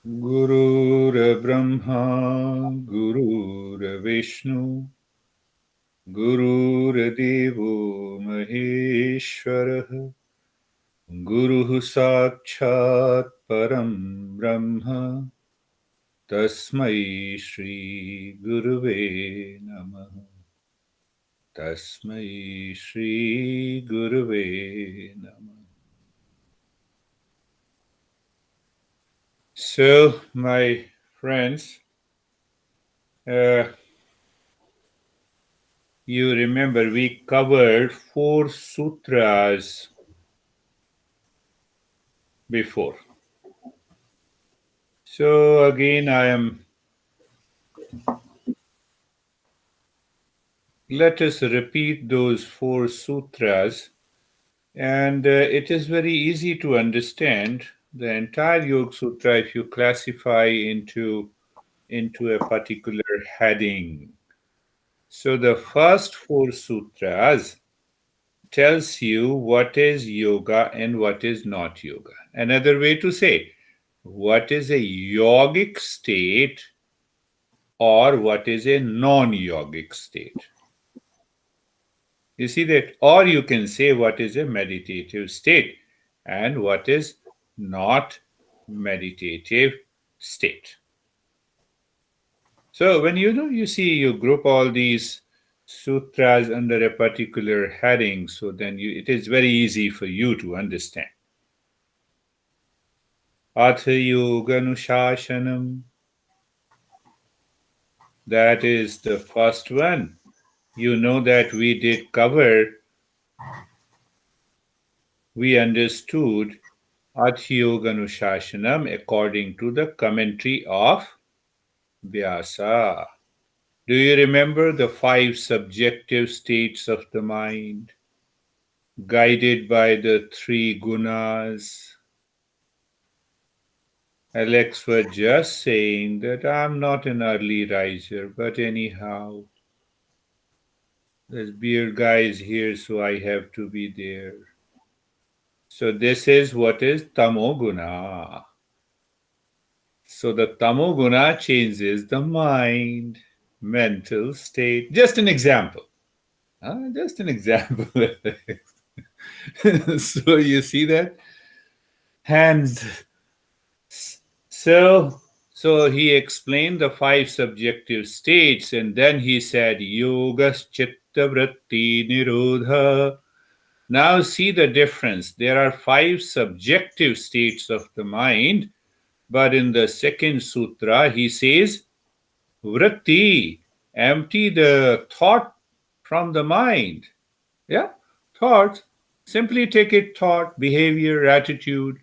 Gurur-Brahma, Gurur-Vishnu, Gurur-Devo Maheshwarah, Guruः Sakshat Param Brahma, Tasmai Shri Guruve Namaha. Tasmai Shri Guruve Namaha. So, my friends, you remember we covered 4 sutras before. So again, let us repeat those 4 sutras, and it is very easy to understand the entire Yoga Sutra if you classify into a particular heading. So the first 4 sutras tells you what is yoga and what is not yoga. Another way to say, what is a yogic state or what is a non-yogic state. You see that? Or you can say what is a meditative state and what is not meditative state. So when you see you group all these sutras under a particular heading, so then it is very easy for you to understand. Atha Yoga-Nushasanam, that is the first one. You know that we did cover, we understood Atha Yoga-Nushasanam according to the commentary of Vyasa. Do you remember the 5 subjective states of the mind, guided by the 3 Gunas? Alex was just saying that I'm not an early riser, but anyhow, this beard guy is here, so I have to be there. So this is what is Tamoguna. So the Tamoguna changes the mind, mental state. Just an example. Just an example. So you see that? Hands. So he explained the 5 subjective states, and then he said, Yogas Chitta Vritti Nirodha. Now see the difference. There are 5 subjective states of the mind, but in the second sutra, he says, Vritti, empty the thought from the mind. Yeah, thoughts. Simply take it thought, behavior, attitude.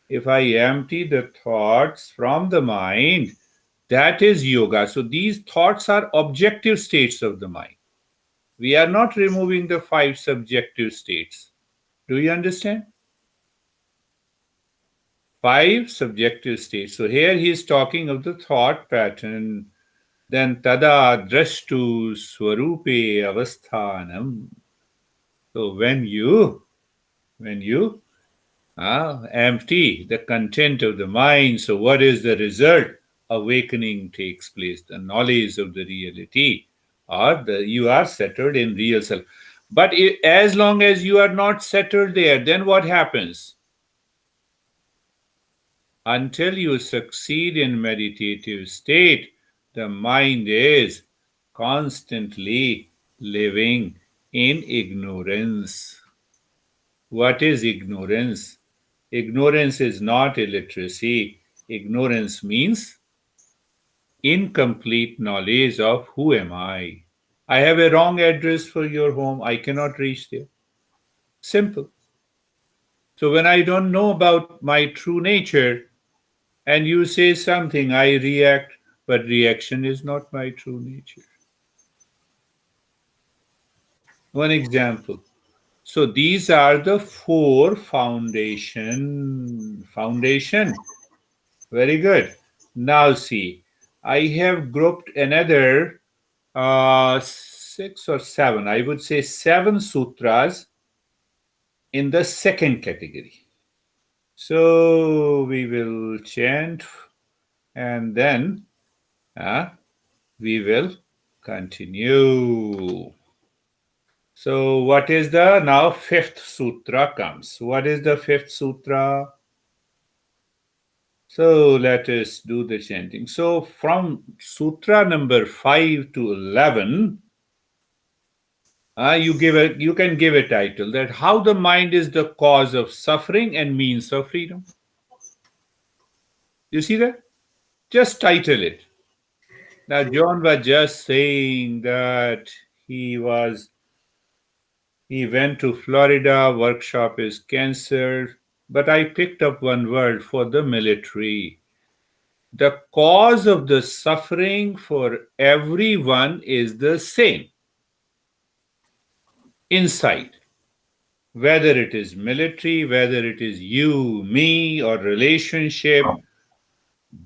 If I empty the thoughts from the mind, that is yoga. So these thoughts are objective states of the mind. We are not removing the 5 subjective states. Do you understand? 5 subjective states. So here he is talking of the thought pattern. Then tada drashtu swarupe avasthanam. So when you empty the content of the mind, so what is the result? Awakening takes place, the knowledge of the reality, or you are settled in real self. But as long as you are not settled there, then what happens? Until you succeed in meditative state, the mind is constantly living in ignorance. What is ignorance? Ignorance is not illiteracy. Ignorance means incomplete knowledge of who am I. I have a wrong address for your home. I cannot reach there. Simple. So when I don't know about my true nature and you say something, I react, but reaction is not my true nature. One example. So these are the 4 foundation. Very good. Now see, I have grouped another 6 or 7, I would say 7 sutras in the second category. So we will chant and then we will continue. So, what is the now fifth sutra comes? What is the fifth sutra? So, let us do the chanting. So, from sutra number 5 to 11, you can give a title that how the mind is the cause of suffering and means of freedom. You see that? Just title it. Now, John was just saying that he was he went to Florida, workshop is cancelled, but I picked up one word for the military. The cause of the suffering for everyone is the same inside. Whether it is military, whether it is you, me, or relationship,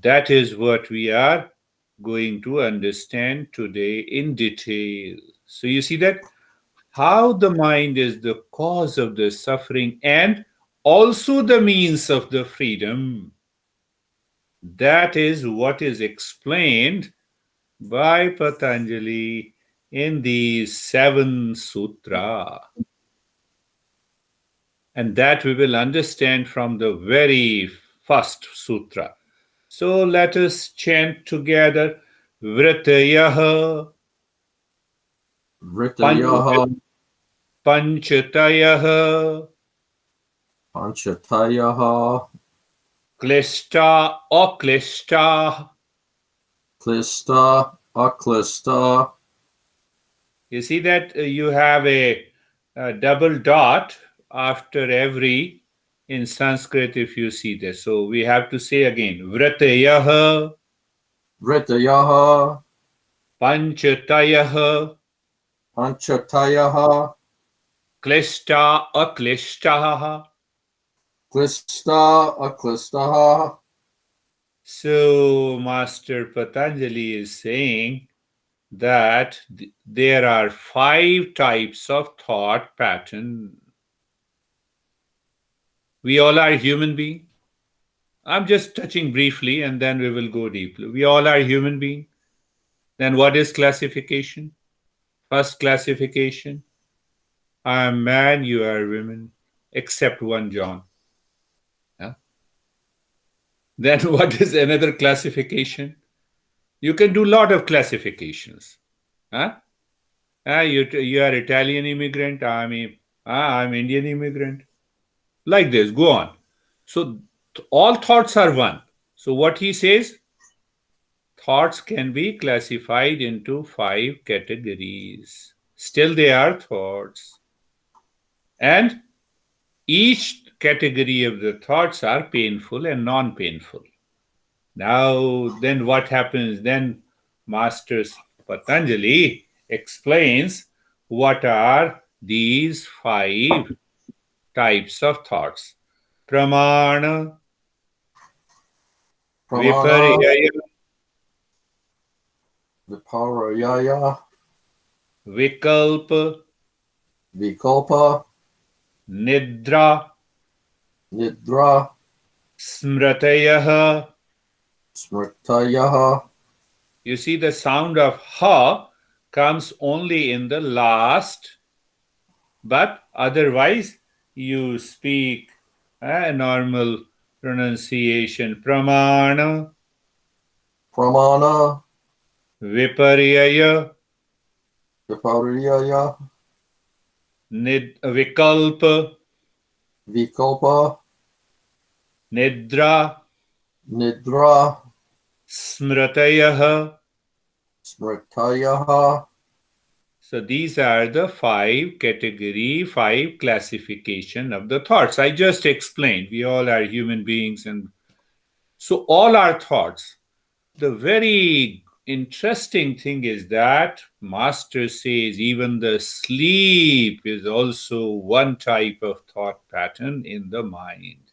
that is what we are going to understand today in detail. So you see that how the mind is the cause of the suffering and also the means of the freedom. That is what is explained by Patanjali in the 7th Sutra. And that we will understand from the very first sutra. So let us chant together Vritayaha Vritayaha Panchatayaha Panchatayaha Klishta Aklishta. Klista Aklista. You see that you have a double dot after every in Sanskrit if you see this. So we have to say again Vritayaha Vritayaha Panchatayaha Panchatayaha Klishta Aklishta. Klista Aklistaha. So Master Patanjali is saying that there are 5 types of thought pattern. We all are human beings. I'm just touching briefly and then we will go deeply. We all are human beings. Then what is classification? First classification, I am man, you are women, except one John. Yeah? Then what is another classification? You can do a lot of classifications. Huh? You are Italian immigrant, I'm Indian immigrant. Like this, go on. So all thoughts are one. So what he says, thoughts can be classified into 5 categories. Still, they are thoughts. And each category of the thoughts are painful and non painful. Now, then what happens? Then, Master Patanjali explains what are these 5 types of thoughts. Pramana, Pramana Viparyaya, Viparayaya Vikalpa, Vikalpa Nidra, Nidra Smratayaha. Smrtayaha. You see, the sound of ha comes only in the last, but otherwise you speak a normal pronunciation. Pramana, Pramana Viparyaya, Viparayaya Vikalpa, Vikalpa Nidra, Nidra Smratayaha. Smrtayaha. So these are the 5 classification of the thoughts. I just explained. We all are human beings, and so all our thoughts. The very interesting thing is that Master says even the sleep is also one type of thought pattern in the mind.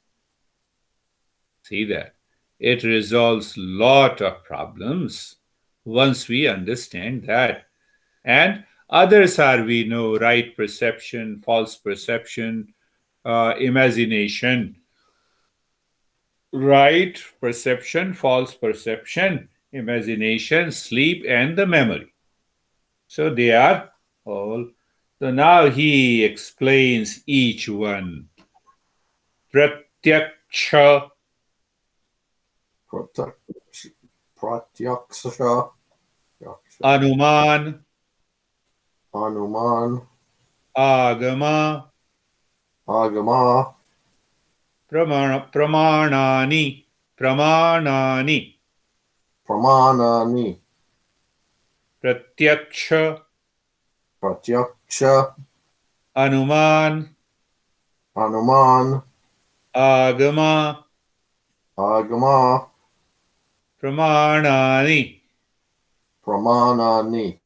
See that? It resolves lot of problems once we understand that. And others are, we know, right perception, false perception, imagination. right perception, false perception, imagination, sleep, and the memory. So they are all. So now he explains each one. Pratyaksha, Pratak- Pratyaksha, Yaksha, Anuman, Hanuman, Agama, Agama, Pramanani, Pramanani, Pramanani, Pratyaksha, Pratyaksha, Anuman, Hanuman, Agama, Agama, Pramanani. Pramanani.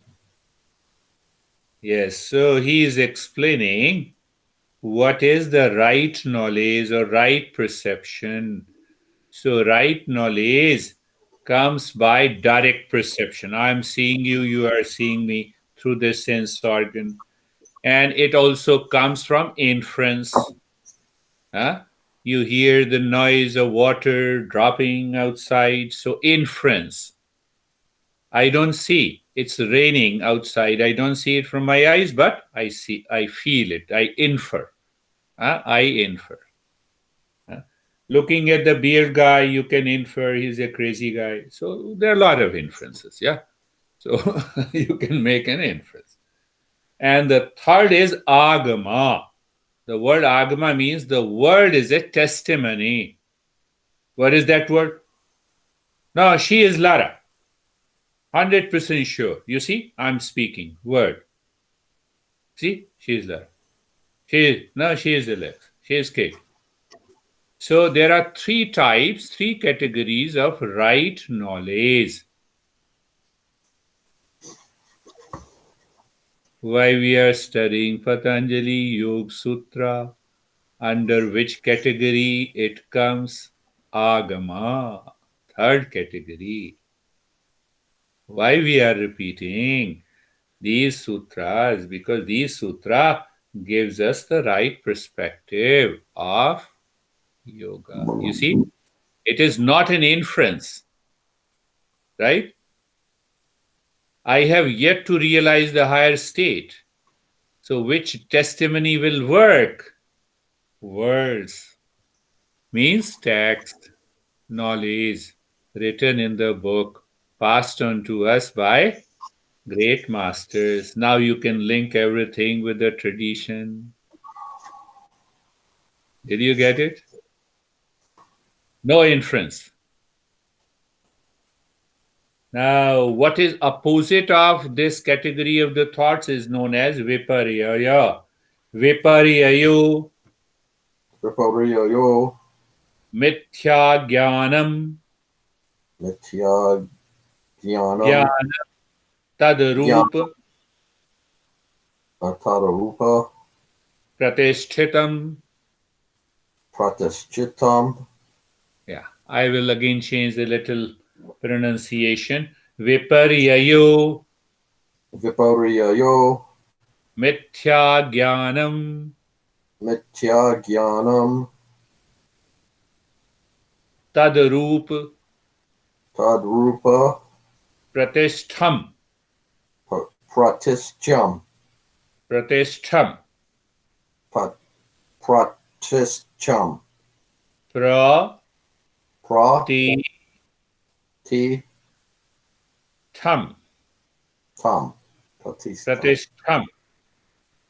Yes, so he is explaining what is the right knowledge or right perception. So, right knowledge comes by direct perception. I'm seeing you, you are seeing me through the sense organ. And it also comes from inference. Huh? You hear the noise of water dropping outside, so inference. I don't see. It's raining outside. I don't see it from my eyes, but I feel it. I infer. I infer. Uh, Looking at the beard guy, you can infer he's a crazy guy. So there are a lot of inferences, yeah. So you can make an inference. And the third is agama. The word agama means the word is a testimony. What is that word? No, she is Lara. 100% sure. You see, I'm speaking. Word. See, she is Lara. She is Alex. She is Kate. So there are three types, three categories of right knowledge. Why we are studying Patanjali Yoga Sutra, under which category it comes? Agama, third category. Why we are repeating these sutras? Because these sutra gives us the right perspective of yoga. You see, it is not an inference, right? I have yet to realize the higher state. So, which testimony will work? Words means text, knowledge written in the book, passed on to us by great masters. Now you can link everything with the tradition. Did you get it? No inference. Now, what is opposite of this category of the thoughts is known as viparyaya. Viparyayo, Viparyayo, mithya jnanam, Nitya Jnanam, jnana tadrup, Jnana Tadarupa, pratishtitam. Pratishchitam, Yeah, I will again change the little pronunciation. Viparyayo, Viparyayo, mithya jnanam, Nitya Jnanam, tadrup, Tadrupa, pratishtham, Pratishcham, pratishtham, Pratishcham, prati Prati tham, Tam, Pratistam, pratishtham.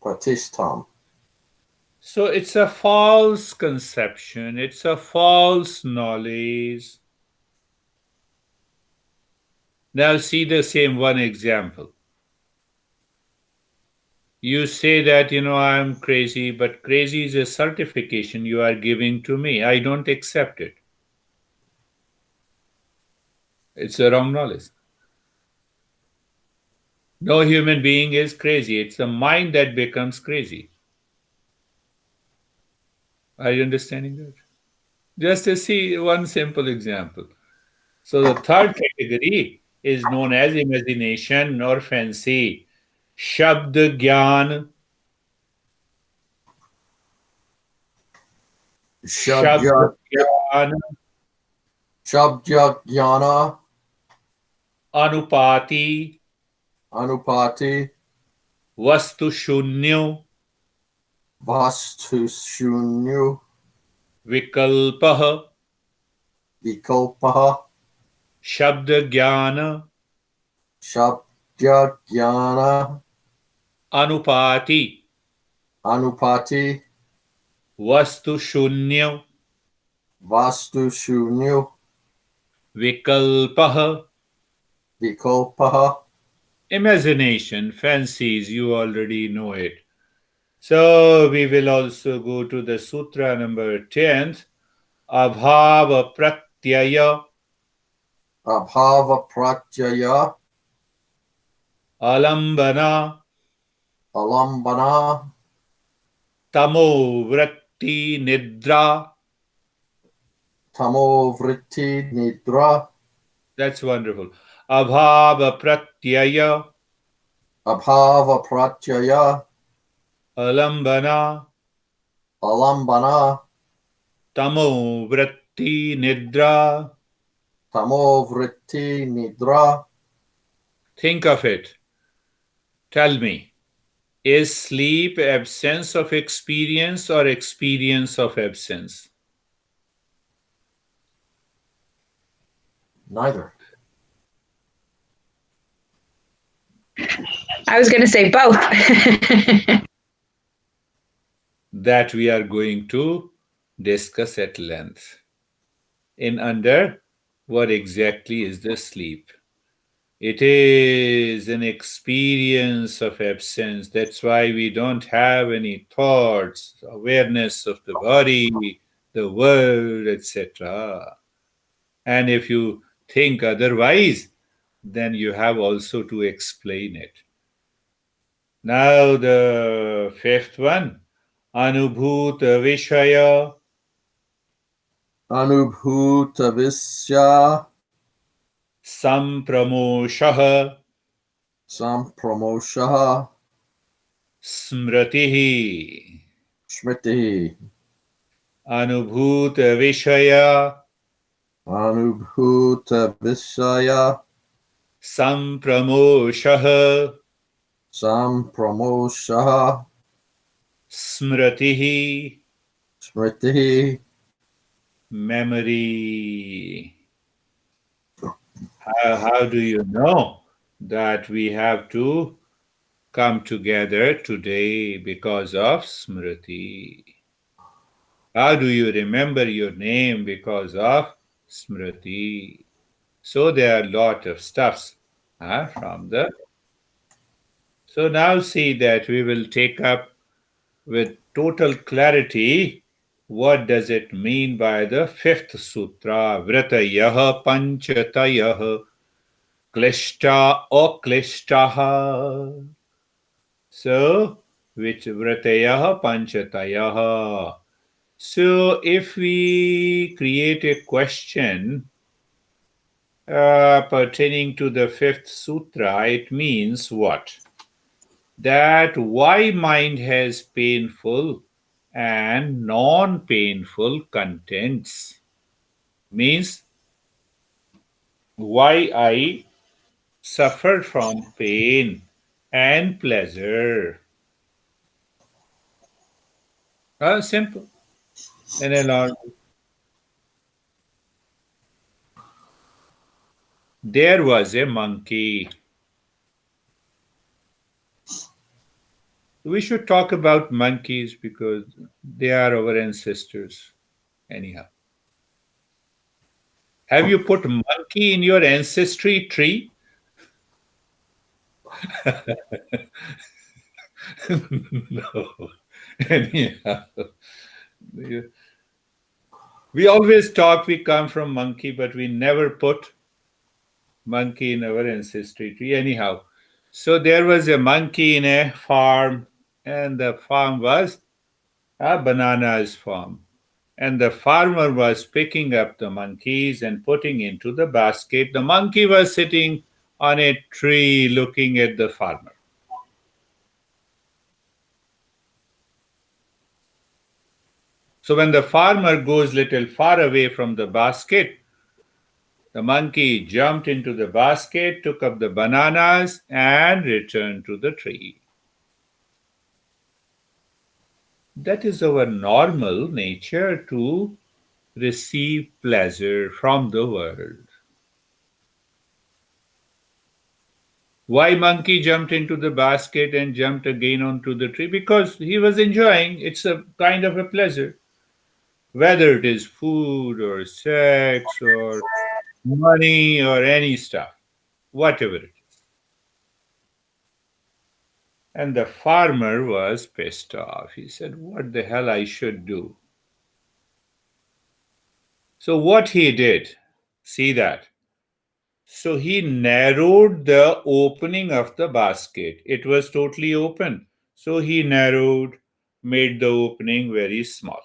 Pratistam. So it's a false conception, it's a false knowledge. Now see the same one example. You say that, I'm crazy, but crazy is a certification you are giving to me. I don't accept it. It's a wrong knowledge. No human being is crazy. It's the mind that becomes crazy. Are you understanding that? Just to see one simple example. So the third category is known as imagination or fancy. Shabd Gyan, Shabd Shabja, Gyan, Shabdya Jnana, Anupati, Anupati, Vastu Shunyo, Vastu Shunyu, Vikalpaha, Vikalpaha, Shabda Jnana, Shabdya Jnana, Anupati, Anupati, Vastu Shunyo, Vastu Shunyu, Vikalpaha. Vikalpaha. Imagination, fancies, you already know it. So we will also go to the sutra number 10th, Abhava Pratyaya, Abhava Pratyaya, Alambana, Alambana, Tamo Vratti Nidra. Tamo Vritti Nidra, That's wonderful. Abhava Pratyaya, Abhava Pratyaya, Alambana, Alambana, Tamo Vratti Nidra. Tamo Vritti Nidra. Think of it. Tell me, is sleep absence of experience or experience of absence? Neither. I was going to say both. That we are going to discuss at length. In under, what exactly is the sleep? It is an experience of absence. That's why we don't have any thoughts, awareness of the body, the world, etc. And if you think otherwise, then you have also to explain it. Now, the fifth one, Anubhuta Vishaya, Anubhuta Visya, Sampramoshaha, Sampramoshaha, Smritihi. Smriti, Anubhuta Vishaya, Anubhuta Visaya, Sampramoshaha, Sampramoshaha, Smritihi. Smriti. Memory. How do you know that we have to come together today because of Smriti? How do you remember your name because of Smriti? So there are a lot of stuffs from the. So now see that we will take up with total clarity what does it mean by the fifth sutra, Vritayah Panchatayah Klishta Oklishtaha. So, which Vritayah Panchatayah. So, if we create a question pertaining to the fifth sutra, it means what? That why mind has painful and non-painful contents. Means why I suffer from pain and pleasure. Simple and alarm. There was a monkey. We should talk about monkeys because they are our ancestors. Anyhow, have you put monkey in your ancestry tree? No. Anyhow, we always talk we come from monkey, but we never put monkey in our ancestry tree. Anyhow, so there was a monkey in a farm, and the farm was a bananas farm. And the farmer was picking up the monkeys and putting into the basket. The monkey was sitting on a tree looking at the farmer. So when the farmer goes little far away from the basket, The monkey jumped into the basket, took up the bananas, and returned to the tree. That is our normal nature to receive pleasure from the world. Why monkey jumped into the basket and jumped again onto the tree? Because he was enjoying. It's a kind of a pleasure. Whether it is food or sex or money or any stuff, whatever it is. And the farmer was pissed off. He said, "What the hell I should do?" So what he did, see that. So he narrowed the opening of the basket. It was totally open. So he narrowed, made the opening very small.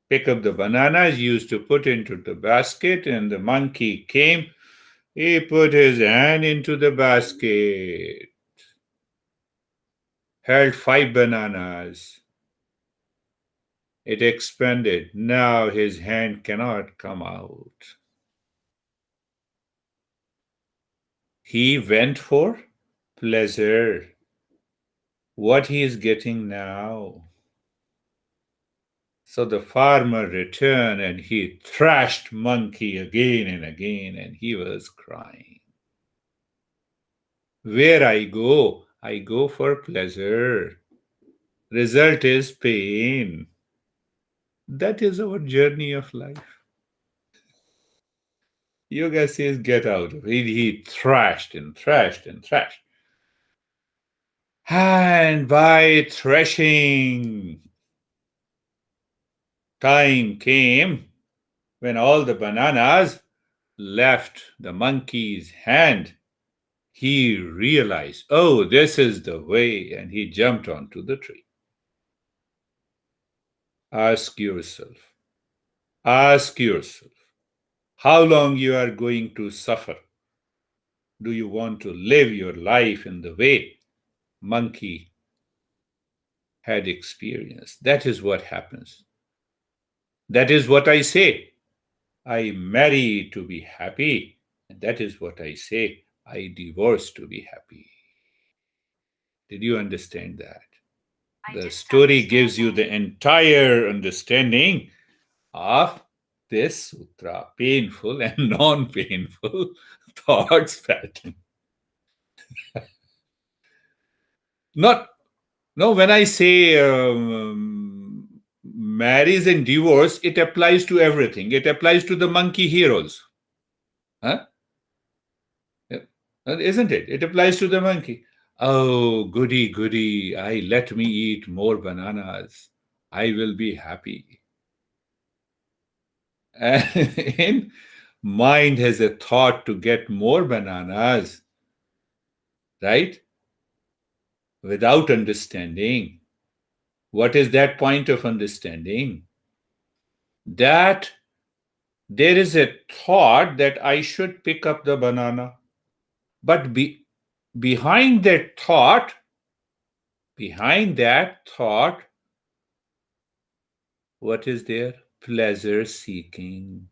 Pick up the bananas, used to put into the basket, and the monkey came. He put his hand into the basket, held 5 bananas. It expanded. Now his hand cannot come out. He went for pleasure. What he is getting now. So the farmer returned and he thrashed monkey again and again, and he was crying. Where I go for pleasure. Result is pain. That is our journey of life. Yoga says, get out of it. He thrashed and thrashed and thrashed. And by thrashing, time came when all the bananas left the monkey's hand. He realized, oh, this is the way, and he jumped onto the tree. Ask yourself, ask yourself, how long you are going to suffer? Do you want to live your life in the way monkey had experienced? That is what happens. That is what I say. I marry to be happy. And that is what I say. I divorce to be happy. Did you understand that? The story gives you the entire understanding of this sutra, painful and non painful thoughts pattern. Not, no, when I say marriage and divorce, it applies to everything. It applies to the monkey heroes. Huh? Isn't it? It applies to the monkey. Oh, goody, goody. Let me eat more bananas. I will be happy. And mind has a thought to get more bananas, right? Without understanding. What is that point of understanding? That there is a thought that I should pick up the banana. But behind that thought, what is there? Pleasure seeking.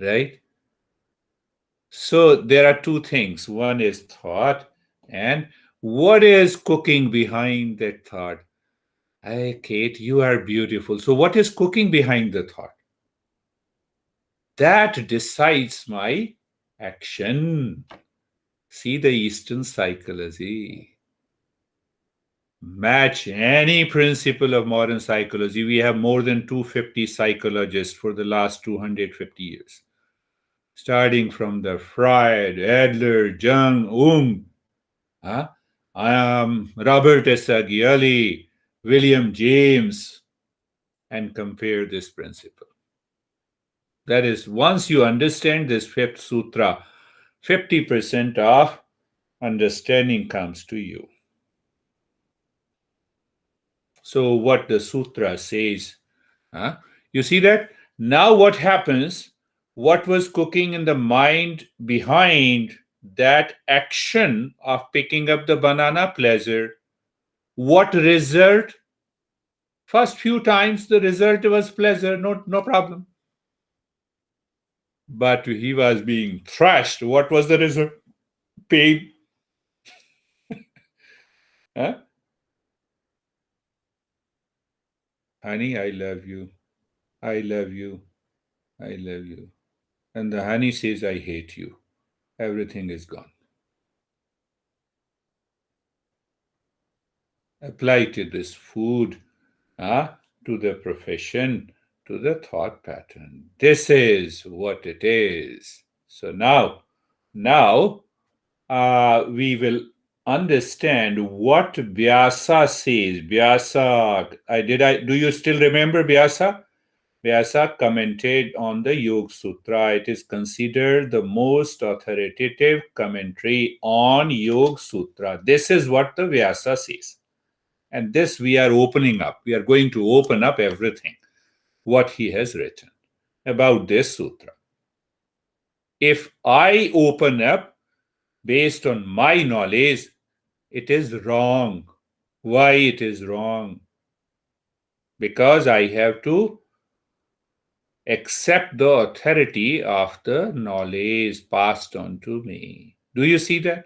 Right? So there are two things. One is thought, and what is cooking behind that thought? Hey, Kate, you are beautiful. So what is cooking behind the thought? That decides my action. See the Eastern psychology. Match any principle of modern psychology. We have more than 250 psychologists for the last 250 years. Starting from the Freud, Adler, Jung, huh? Robert Essagioli, William James, and compare this principle. That is, once you understand this Fifth Sutra, 50% of understanding comes to you. So, what the Sutra says, you see that? Now, what happens? What was cooking in the mind behind that action of picking up the banana pleasure? What result? First few times the result was pleasure, no problem. But he was being thrashed. What was the result? Pain. Huh? Honey, I love you. I love you. I love you. And the honey says, I hate you. Everything is gone. Apply to this food, to the profession, to the thought pattern. This is what it is. So now we will understand what Vyasa says. Vyasa, do you still remember Vyasa? Vyasa commented on the Yoga-Sutra. It is considered the most authoritative commentary on Yoga-Sutra. This is what the Vyasa says. And this we are opening up. We are going to open up everything, what he has written about this sutra. If I open up based on my knowledge, it is wrong. Why it is wrong? Because I have to accept the authority of the knowledge passed on to me. Do you see that?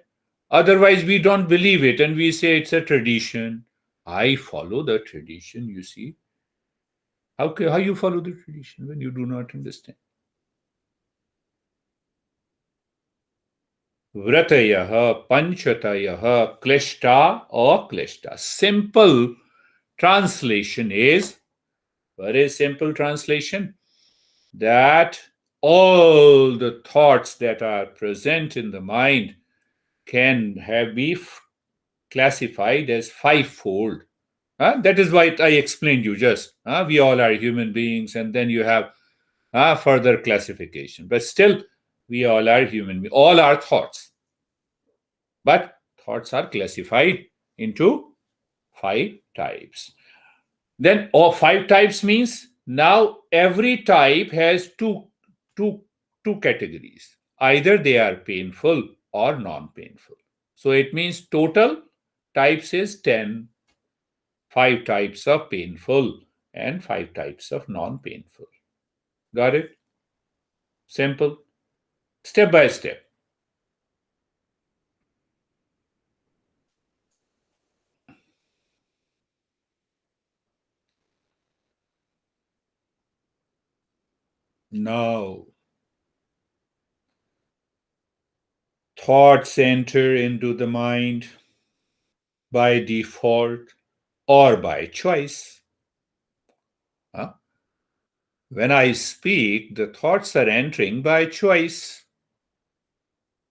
Otherwise, we don't believe it and we say it's a tradition. I follow the tradition, you see. How you follow the tradition when you do not understand? Vratayah, panchatayah, kleshta or kleshta. Simple translation is, very simple translation, that all the thoughts that are present in the mind can be classified as fivefold. That is why I explained you just. We all are human beings, and then you have further classification. But still, we all are human beings. All are thoughts. But thoughts are classified into five types. Then all five types means now every type has two, two categories. Either they are painful or non-painful. So it means total types is 10. Five types of painful and five types of non-painful. Got it? Simple. Step by step. Now, thoughts enter into the mind by default or by choice. Huh? When I speak, the thoughts are entering by choice.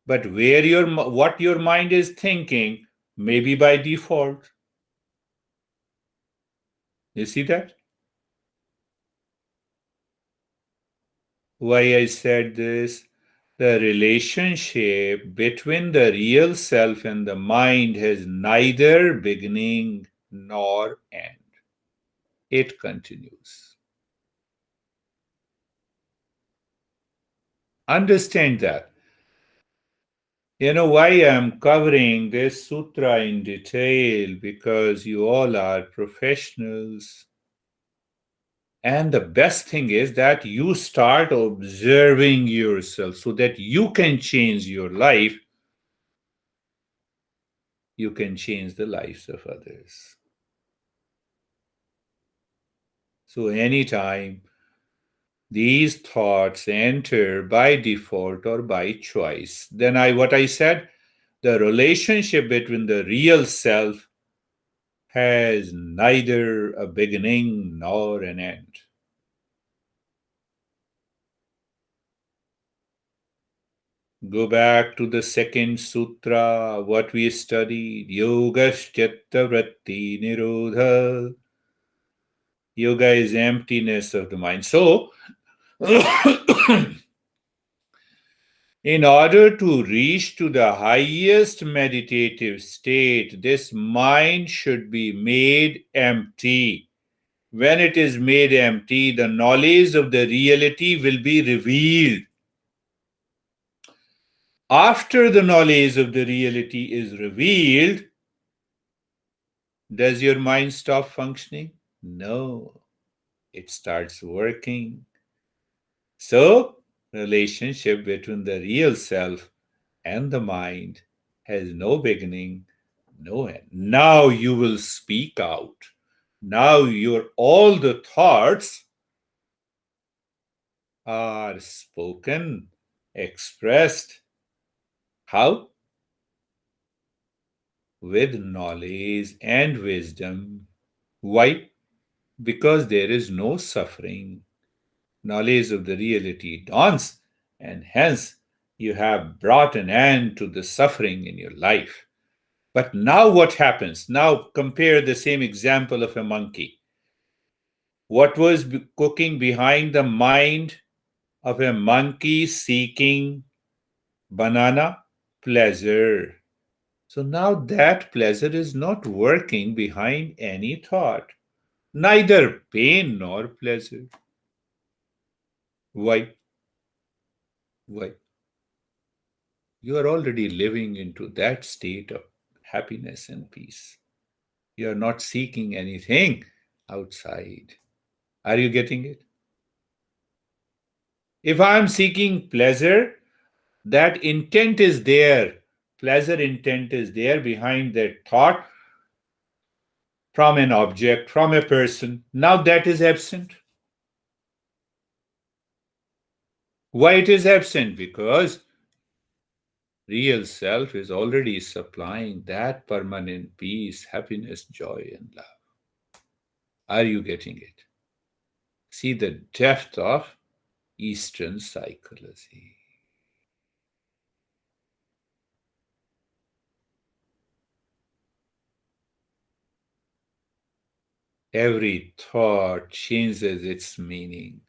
But what your mind is thinking may be by default. You see that? Why I said this? The relationship between the real self and the mind has neither beginning nor end. It continues. Understand that. You know why I'm covering this sutra in detail? Because you all are professionals. And the best thing is that you start observing yourself so that you can change your life. You can change the lives of others. So, anytime these thoughts enter by default or by choice, then what I said, the relationship between the real self has neither a beginning nor an end. Go back to the second sutra, what we studied, Yoga-Sutra Vratti Nirodha. Yoga is emptiness of the mind. So, in order to reach to the highest meditative state, this mind should be made empty. When it is made empty, the knowledge of the reality will be revealed. After the knowledge of the reality is revealed, does your mind stop functioning? No, it starts working. So, relationship between the real self and the mind has no beginning, no end. Now you will speak out. Now your all the thoughts are spoken, expressed. How? With knowledge and wisdom. Why? Because there is no suffering. Knowledge of the reality dawns, and hence you have brought an end to the suffering in your life. But now what happens? Now compare the same example of a monkey. What was cooking behind the mind of a monkey seeking banana? Pleasure. So now that pleasure is not working behind any thought, neither pain nor pleasure. Why? Why? You are already living into that state of happiness and peace. You are not seeking anything outside. Are you getting it? If I am seeking pleasure, that intent is there. Pleasure intent is there behind that thought from an object, from a person. Now that is absent. Why it is absent? Because real self is already supplying that permanent peace, happiness, joy, and love. Are you getting it? See the depth of Eastern psychology. Every thought changes its meaning.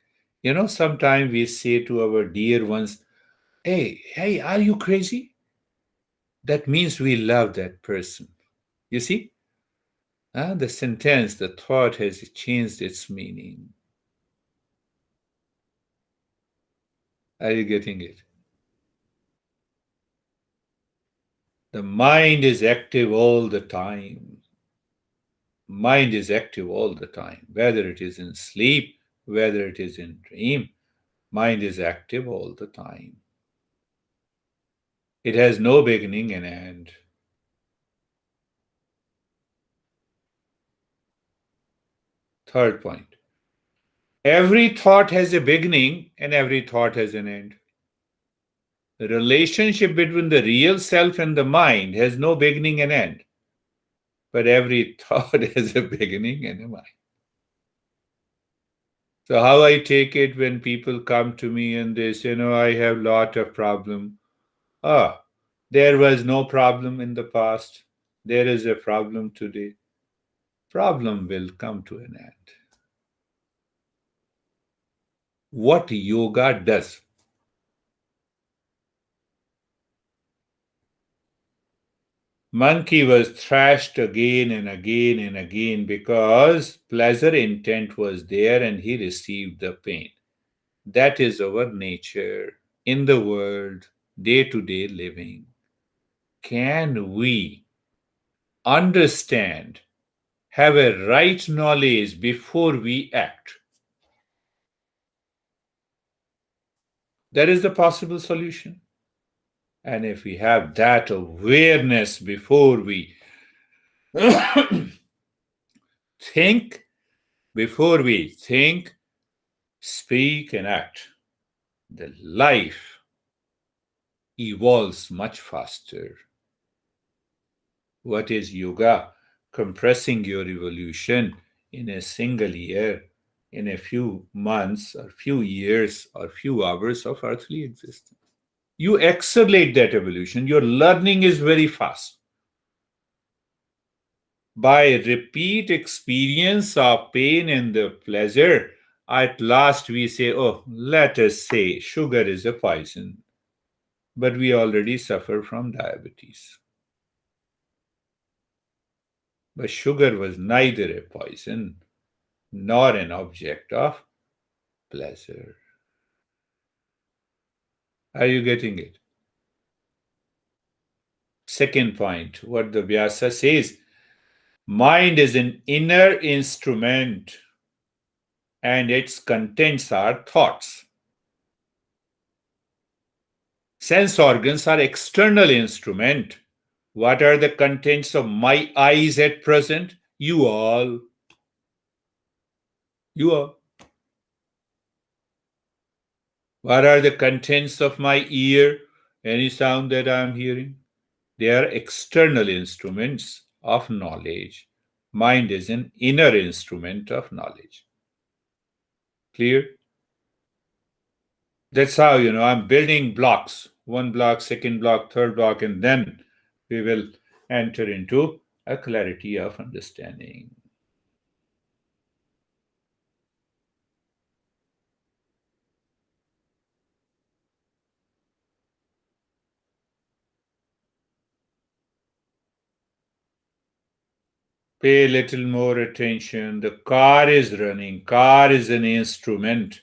Sometimes we say to our dear ones, hey, are you crazy? That means we love that person. You see? The sentence, the thought has changed its meaning. Are you getting it? The mind is active all the time. Mind is active all the time, whether it is in sleep, whether it is in dream. Mind is active all the time. It has no beginning and end. Third point. Every thought has a beginning and every thought has an end. The relationship between the real self and the mind has no beginning and end. But every thought has a beginning and a mind. So how I take it when people come to me and they say, I have lot of problem. Ah, there was no problem in the past. There is a problem today. Problem will come to an end. What yoga does. Monkey was thrashed again and again and again because pleasure intent was there and he received the pain. That is our nature in the world, day to day living. Can we understand, have a right knowledge before we act? That is the possible solution. And if we have that awareness before we think, before we think, speak, and act, the life evolves much faster. What is yoga? Compressing your evolution in a single year, in a few months, or few years, or few hours of earthly existence. You accelerate that evolution. Your learning is very fast. By repeat experience of pain and the pleasure, at last we say, let us say sugar is a poison, but we already suffer from diabetes. But sugar was neither a poison nor an object of pleasure. Are you getting it? Second point, what the Vyasa says, Mind is an inner instrument and its contents are thoughts. Sense organs are external instrument. What are the contents of my eyes at present? You all. You all. What are the contents of my ear? Any sound that I am hearing? They are external instruments of knowledge. Mind is an inner instrument of knowledge. Clear? That's how, I'm building blocks. One block, second block, third block, and then we will enter into a clarity of understanding. Pay a little more attention. The car is running. Car is an instrument.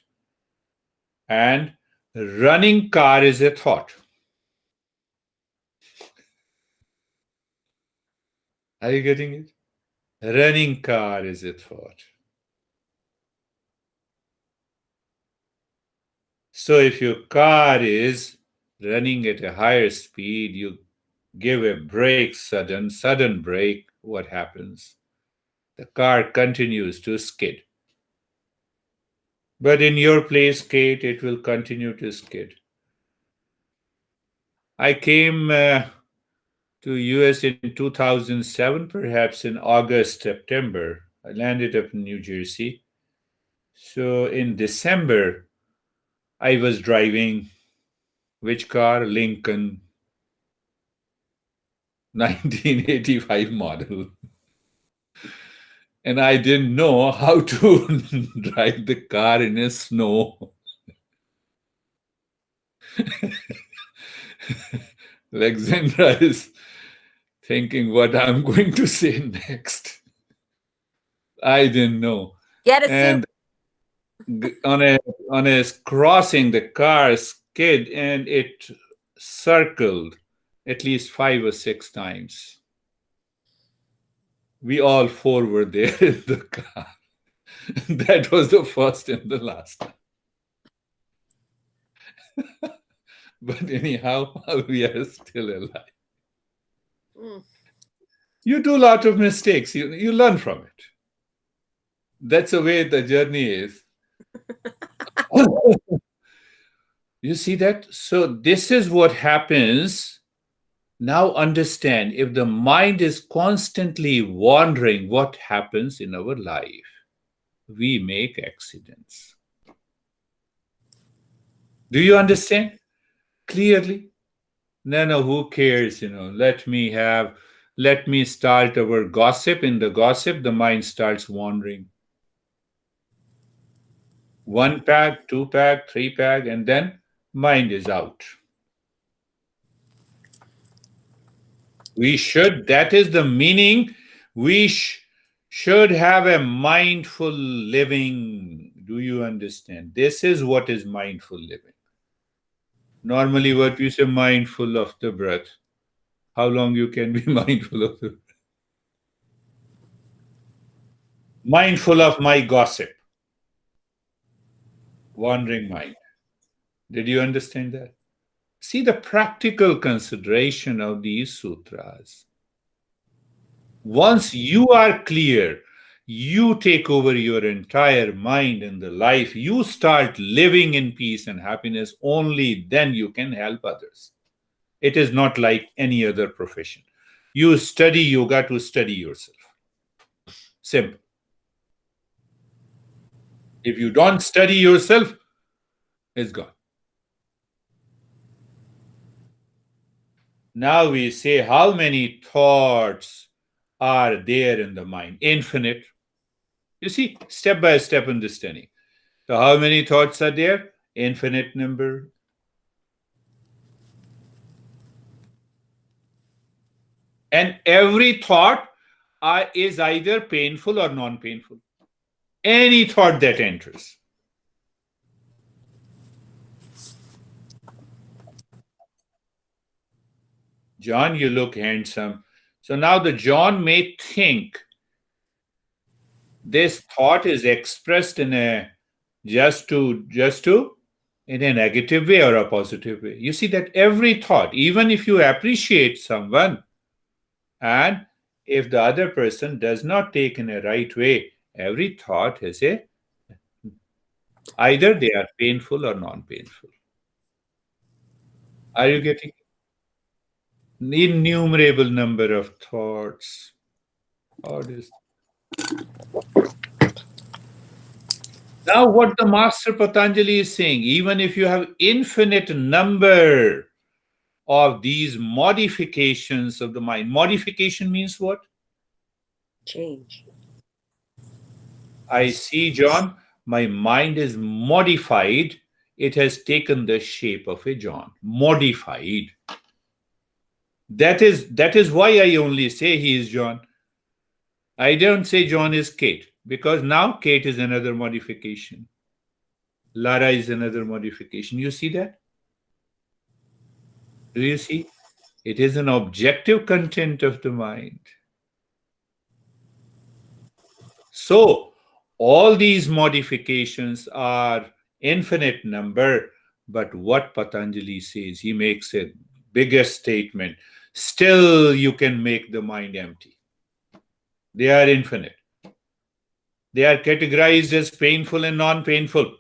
And running car is a thought. Are you getting it? Running car is a thought. So if your car is running at a higher speed, you give a brake, sudden brake, what happens? The car continues to skid. But in your place, Kate, it will continue to skid. I came to US in 2007, perhaps in August, September. I landed up in New Jersey. So in December, I was driving which car? Lincoln 1985 model. And I didn't know how to drive the car in a snow. Alexandra is thinking what I'm going to say next. I didn't know. Get a And on a crossing, the car skid and it circled at least 5 or 6 times. We all four were there in the car. That was the first and the last time. But anyhow, we are still alive. You do a lot of mistakes. You learn from it. That's the way the journey is. You see that? So this is what happens. Now understand, if the mind is constantly wandering, what happens in our life? We make accidents. Do you understand clearly? No, who cares? Let me start our gossip. In the gossip, the mind starts wandering. 1 pack, 2 pack, 3 pack, and then mind is out. That is the meaning, we should have a mindful living. Do you understand? This is what is mindful living. Normally, what we say, mindful of the breath. How long you can be mindful of the breath? Mindful of my gossip. Wandering mind. Did you understand that? See the practical consideration of these sutras. Once you are clear, you take over your entire mind and the life, you start living in peace and happiness, only then you can help others. It is not like any other profession. You study yoga to study yourself. Simple. If you don't study yourself, it's gone. Now we say, how many thoughts are there in the mind? Infinite. You see, step by step understanding. So how many thoughts are there? Infinite number. And every thought is either painful or non-painful. Any thought that enters. John, you look handsome. So now the John may think This thought is expressed in a just to in a negative way or a positive way. You see that every thought, even if you appreciate someone, and if the other person does not take in a right way, every thought has a either they are painful or non-painful. Are you getting innumerable number of thoughts? How does now what the master Patanjali is saying, even if you have infinite number of these modifications of the mind, modification means what? Change. I see, John, my mind is modified. It has taken the shape of a John. Modified. That is why I only say he is John. I don't say John is Kate, because now Kate is another modification. Lara is another modification. You see that? Do you see? It is an objective content of the mind. So, all these modifications are infinite number, but what Patanjali says, he makes a bigger statement. Still, you can make the mind empty. They are infinite. They are categorized as painful and non-painful.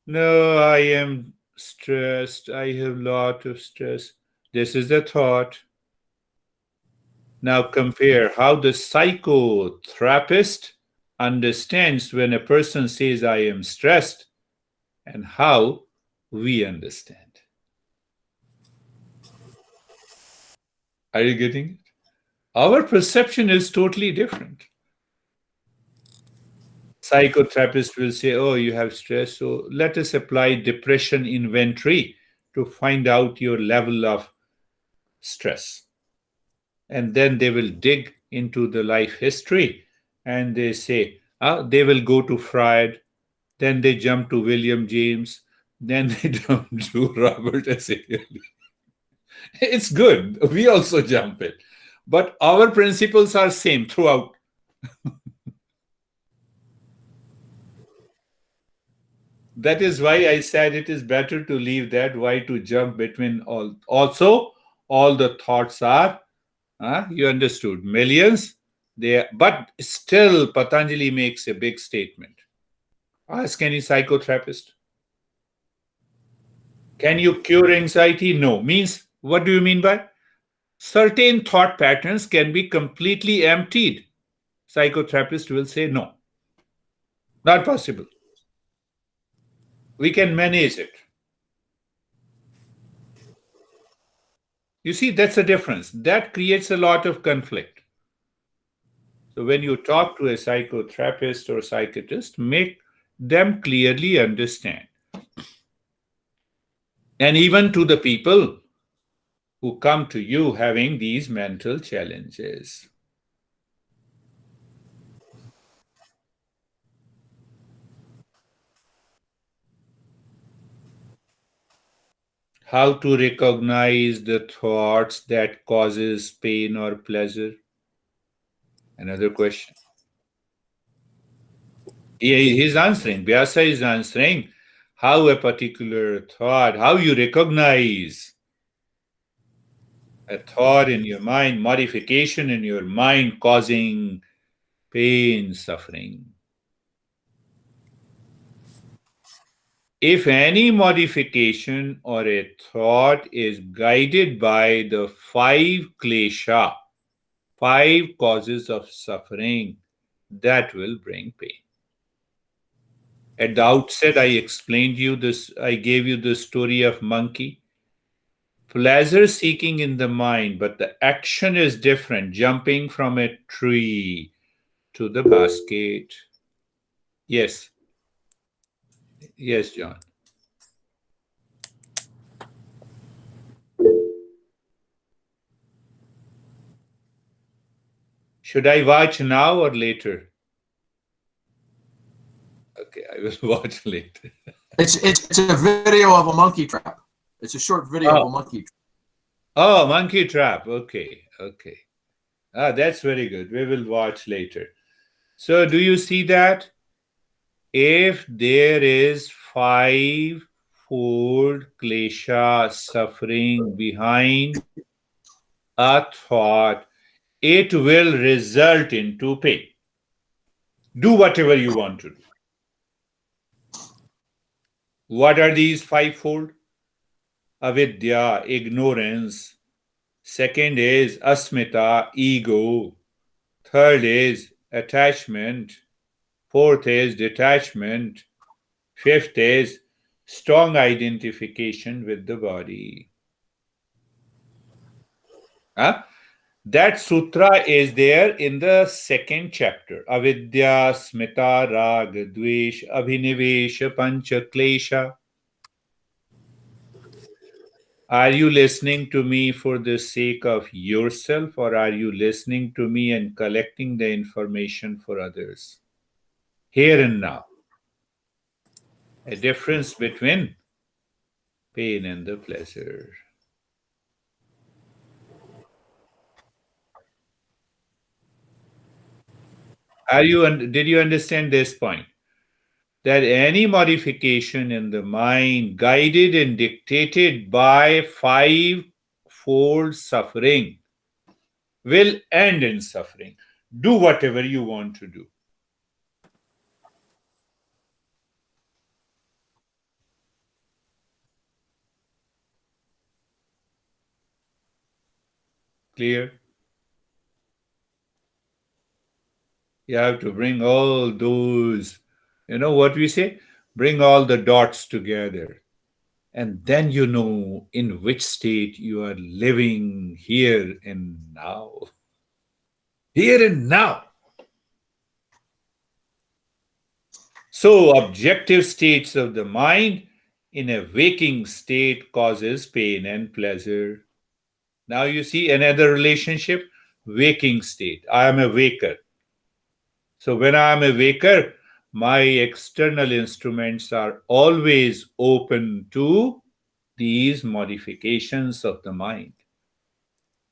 No, I am stressed. I have a lot of stress. This is the thought. Now compare how the psychotherapist understands when a person says, I am stressed, and how we understand. Are you getting it? Our perception is totally different. Psychotherapist will say, oh, you have stress, so let us apply depression inventory to find out your level of stress. And then they will dig into the life history and they say, they will go to Freud, then they jump to William James, then they jump to Robert S. Haley. It's good. We also jump it. But our principles are same throughout. That is why I said it is better to leave that. Why to jump between all? Also, all the thoughts are, you understood, millions. But still, Patanjali makes a big statement. Ask any psychotherapist. Can you cure anxiety? No. Means, what do you mean by? Certain thought patterns can be completely emptied. Psychotherapist will say no. Not possible. We can manage it. You see, that's a difference. That creates a lot of conflict. So when you talk to a psychotherapist or psychiatrist, make them clearly understand. And even to the people who come to you having these mental challenges. How to recognize the thoughts that causes pain or pleasure? Another question. He's answering. Vyasa is answering how a particular thought, how you recognize a thought in your mind, modification in your mind causing pain, suffering. If any modification or a thought is guided by the 5 klesha, 5 causes of suffering, that will bring pain. At the outset, I explained you this, I gave you the story of monkey. Pleasure seeking in the mind, but the action is different, jumping from a tree to the basket. Yes. Yes, John. Should I watch now or later? Okay, I will watch later. It's a video of a monkey trap. It's a short video of a monkey trap. Oh, monkey trap. Okay, okay. That's very good. We will watch later. So, do you see that? If there is five-fold klesha suffering behind a thought, it will result into pain. Do whatever you want to do. What are these fivefold? Avidya, ignorance. Second is asmita, ego. Third is attachment. Fourth is detachment. Fifth is strong identification with the body. Huh? That sutra is there in the second chapter. Avidya, smita, rag, dvesh, abhinivesha, pancha, klesha. Are you listening to me for the sake of yourself, or are you listening to me and collecting the information for others? Here and now. A difference between pain and the pleasure. Did you understand this point? That any modification in the mind, guided and dictated by five-fold suffering, will end in suffering. Do whatever you want to do. Clear? You have to bring all those, what we say? Bring all the dots together. And then you know in which state you are living here and now. Here and now. So, objective states of the mind in a waking state causes pain and pleasure. Now you see another relationship, waking state. I am a waker. So when I am a waker, my external instruments are always open to these modifications of the mind.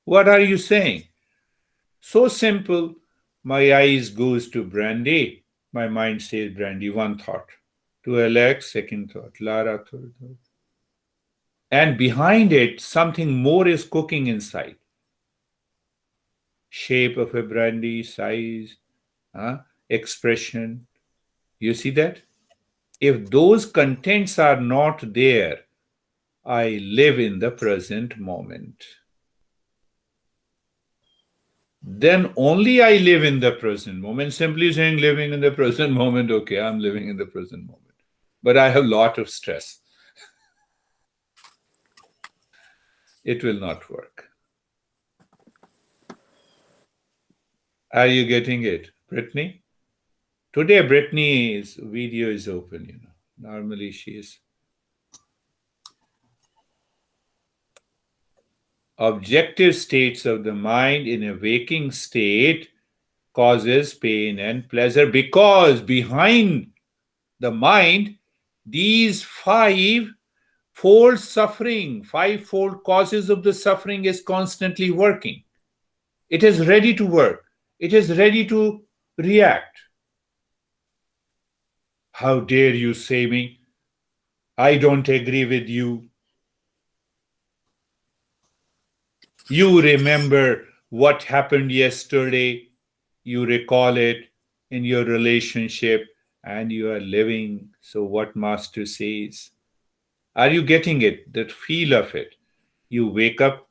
What are you saying? So simple. My eyes goes to brandy. My mind says brandy, one thought. To Alex, second thought. Lara, third thought. And behind it, something more is cooking inside. Shape of a brandy, size, expression. You see that? If those contents are not there, I live in the present moment. Then only I live in the present moment. Simply saying living in the present moment, okay, I'm living in the present moment. But I have a lot of stress. It will not work. Are you getting it, Brittany? Today, Brittany's video is open, Normally she is. Objective states of the mind in a waking state causes pain and pleasure because behind the mind, these five-fold suffering, five-fold causes of the suffering is constantly working. It is ready to work. It is ready to react. How dare you say me? I don't agree with you. You remember what happened yesterday. You recall it in your relationship and you are living. So, what Master says. Are you getting it? That feel of it. You wake up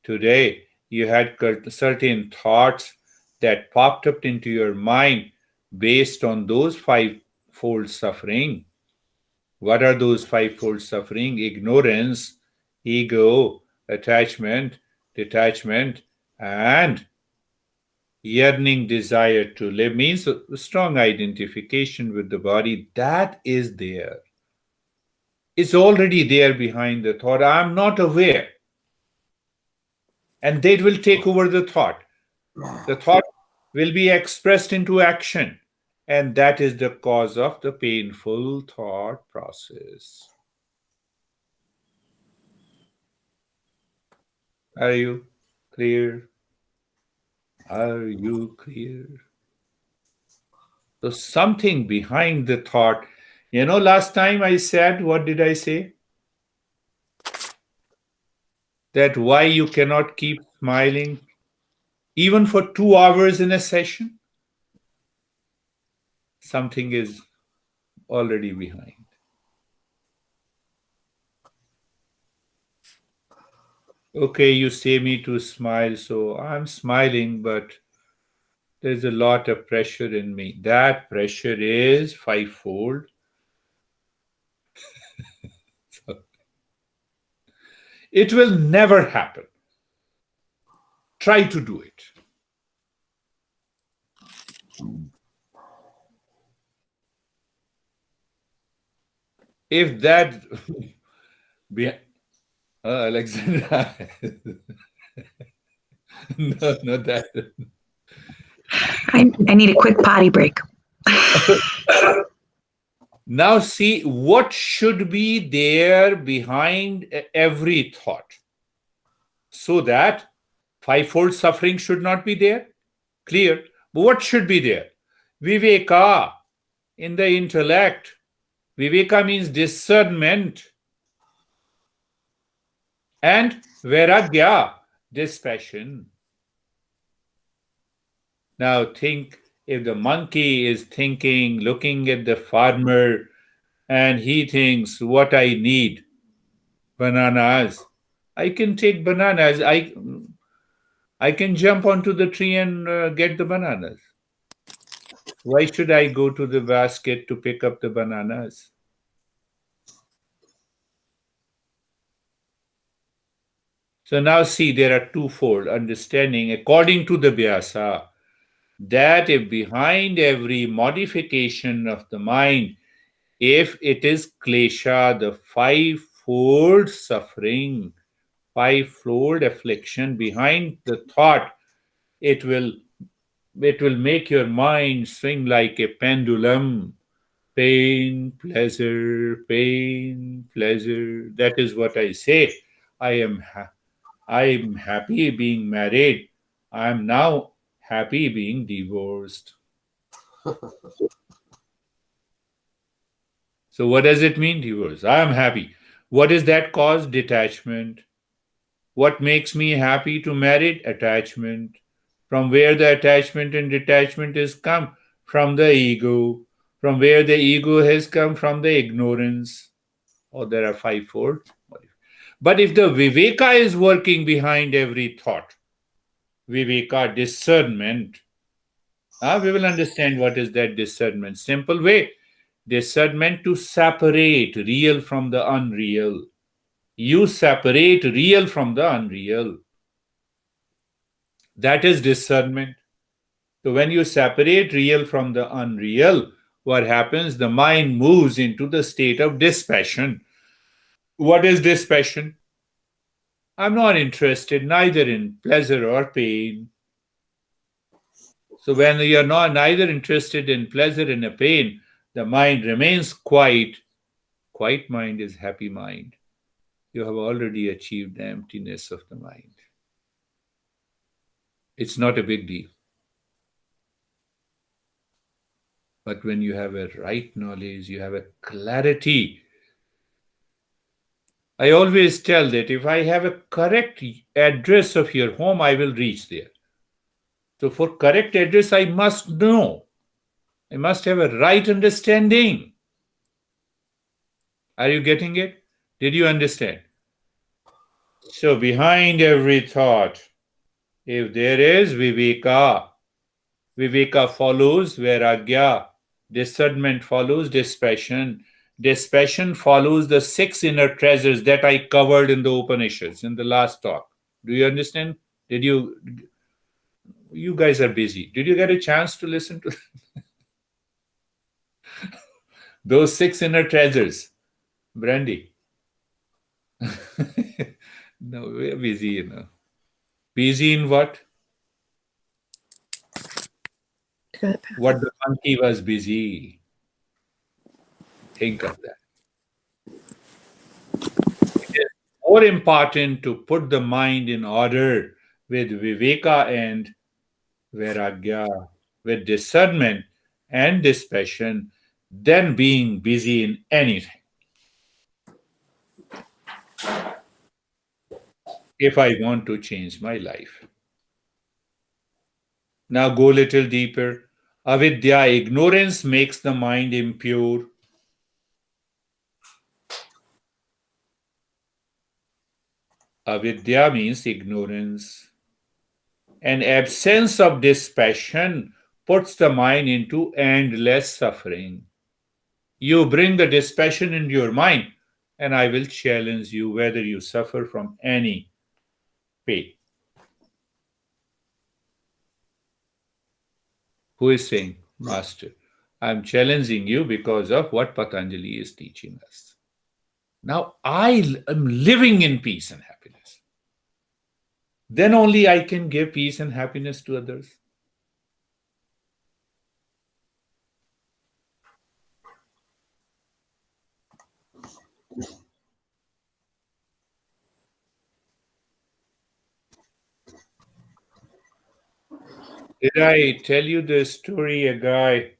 today, you had certain thoughts that popped up into your mind based on those five-fold suffering. What are those five-fold suffering? Ignorance, ego, attachment, detachment, and yearning desire to live means a strong identification with the body. That is there. It's already there behind the thought. I'm not aware. And they will take over the thought. The thought will be expressed into action. And that is the cause of the painful thought process. Are you clear? Are you clear? So something behind the thought. Last time I said, what did I say? That why you cannot keep smiling even for 2 hours in a session? Something is already behind. Okay, you say me to smile, so I'm smiling, but there's a lot of pressure in me. That pressure is fivefold. It will never happen. Try to do it. If that be Alexandra, no, that. I need a quick potty break. Now see what should be there behind every thought, so that fivefold suffering should not be there. Clear? But what should be there? Viveka in the intellect. Viveka means discernment. And vairagya, dispassion. Now think, if the monkey is thinking, looking at the farmer, and he thinks, what I need? Bananas. I can take bananas. I can jump onto the tree and get the bananas. Why should I go to the basket to pick up the bananas? So now see, there are twofold understanding according to the Vyasa, that if behind every modification of the mind, if it is klesha, the fivefold suffering, fivefold affliction behind the thought, it will make your mind swing like a pendulum. Pain, pleasure, pain, pleasure. That is what I say. I am happy being married. I am now happy being divorced. So what does it mean, divorce? I am happy. What is that cause? Detachment. What makes me happy to marry? Attachment. From where the attachment and detachment is come? From the ego. From where the ego has come? From the ignorance. Or there are fivefold. But if the viveka is working behind every thought, viveka, discernment, we will understand what is that discernment. Simple way. Discernment to separate real from the unreal. You separate real from the unreal. That is discernment. So when you separate real from the unreal, what happens? The mind moves into the state of dispassion. What is dispassion? I'm not interested neither in pleasure or pain. So when you're neither interested in pleasure and pain, the mind remains quiet. Quiet mind is happy mind. You have already achieved the emptiness of the mind. It's not a big deal. But when you have a right knowledge, you have a clarity. I always tell that if I have a correct address of your home, I will reach there. So for correct address, I must know. I must have a right understanding. Are you getting it? Did you understand? So behind every thought, if there is viveka, viveka follows vairagya, discernment follows dispassion, dispassion follows the 6 inner treasures that I covered in the Upanishads in the last talk. Do you understand? You guys are busy. Did you get a chance to listen to those 6 inner treasures? Brandy. No, we're busy. Busy in what? What the monkey was busy. Think of that. It is more important to put the mind in order with viveka and vairagya, with discernment and dispassion, than being busy in anything. If I want to change my life. Now go a little deeper. Avidya, ignorance makes the mind impure. Avidya means ignorance. An absence of dispassion puts the mind into endless suffering. You bring the dispassion into your mind, and I will challenge you whether you suffer from any pain. Who is saying, Master, I'm challenging you because of what Patanjali is teaching us. Now I am living in peace and happiness. Then only I can give peace and happiness to others. Did I tell you the story? A guy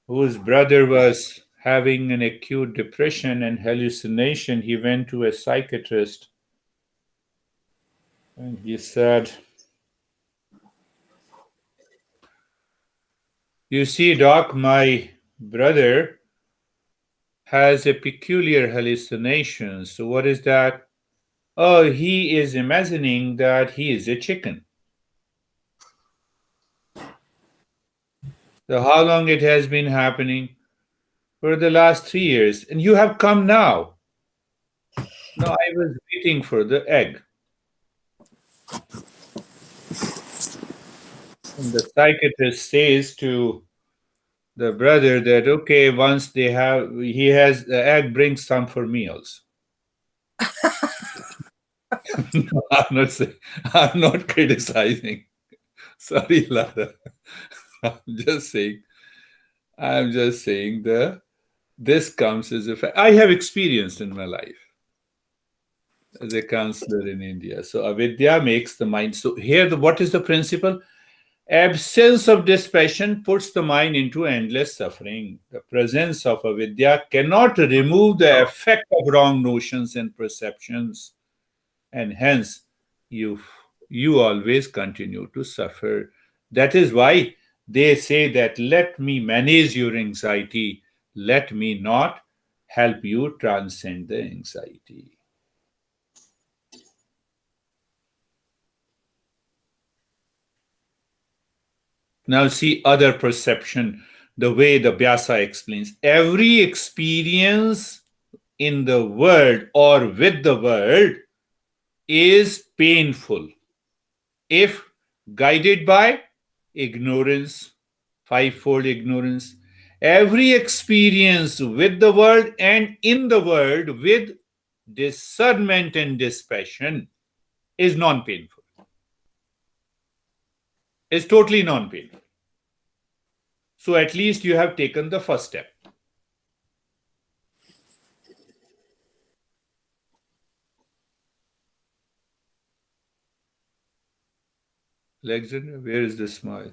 whose brother was having an acute depression and hallucination. He went to a psychiatrist and he said, "You see, doc, my brother has a peculiar hallucination. So, what is that? Oh, he is imagining that he is a chicken. So, how long it has been happening? For the last 3 years. And you have come now. No, I was waiting for the egg." And the psychiatrist says to the brother that, okay, once he has the egg, bring some for meals. No, I'm not criticizing. Sorry, Lara. I'm just saying, this comes as a fact. I have experienced in my life as a counselor in India. So avidya makes the mind. So here, what is the principle? Absence of dispassion puts the mind into endless suffering. The presence of avidya cannot remove the effect of wrong notions and perceptions, and hence you you always continue to suffer. That is why they say that let me manage your anxiety, let me not help you transcend the anxiety. Now see other perception, the way the Vyasa explains. Every experience in the world or with the world is painful if guided by ignorance, fivefold ignorance. Every experience with the world and in the world with discernment and dispassion is non-painful. Is totally non-painful. So at least you have taken the first step. Alexander, where is the smile?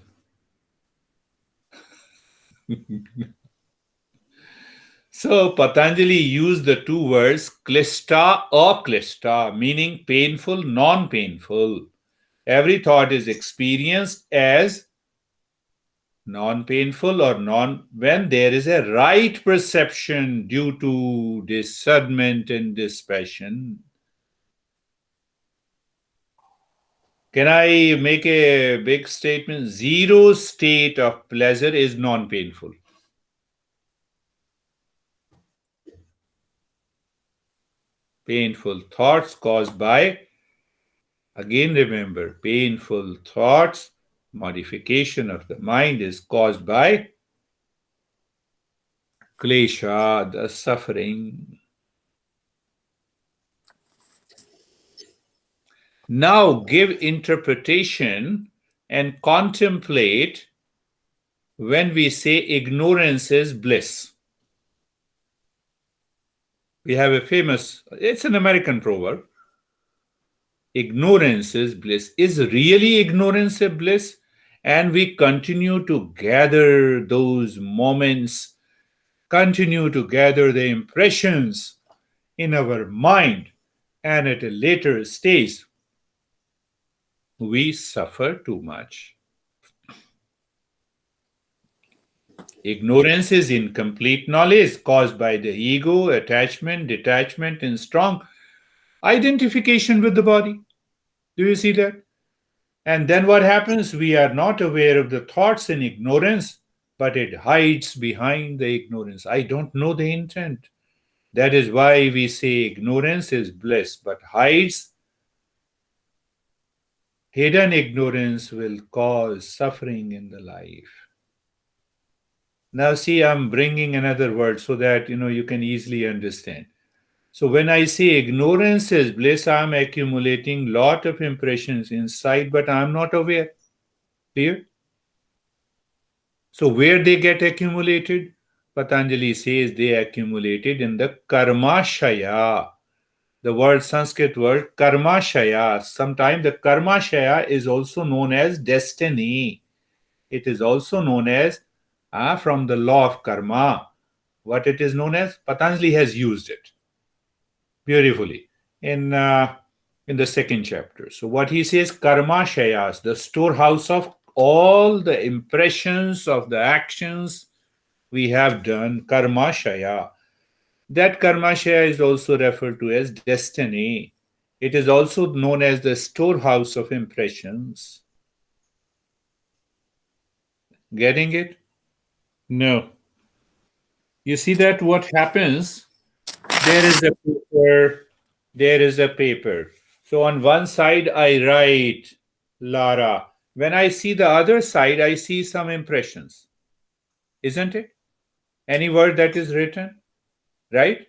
So Patanjali used the two words klishta or klishta, meaning painful, non-painful. Every thought is experienced as non-painful or non when there is a right perception due to discernment and dispassion. Can I make a big statement? Zero state of pleasure is non-painful. Painful thoughts caused by, again remember, painful thoughts, modification of the mind is caused by klesha, the suffering. Now give interpretation and contemplate when we say ignorance is bliss. We have a famous, it's an American proverb. Ignorance is bliss. Is really ignorance a bliss? And we continue to gather those moments, continue to gather the impressions in our mind, and at a later stage, we suffer too much. Ignorance is incomplete knowledge caused by the ego, attachment, detachment, and strong identification with the body. Do you see that? And then what happens? We are not aware of the thoughts in ignorance, but it hides behind the ignorance. I don't know the intent. That is why we say ignorance is bliss, but hidden ignorance will cause suffering in the life. Now, see, I'm bringing another word so that you can easily understand. So, when I say ignorance is bliss, I'm accumulating lot of impressions inside, but I'm not aware. Clear? So, where they get accumulated? Patanjali says they accumulated in the karmashaya. The word Sanskrit word karmashaya. Sometimes the karmashaya is also known as destiny. It is also known as from the law of karma. What it is known as? Patanjali has used it beautifully in the second chapter. So what he says, karma shayas, the storehouse of all the impressions of the actions we have done, karma shaya. That karma shaya is also referred to as destiny. It is also known as the storehouse of impressions. Getting it? No. You see that what happens? There is a paper. There is a paper. So on one side, I write Lara. When I see the other side, I see some impressions. Isn't it? Any word that is written, right?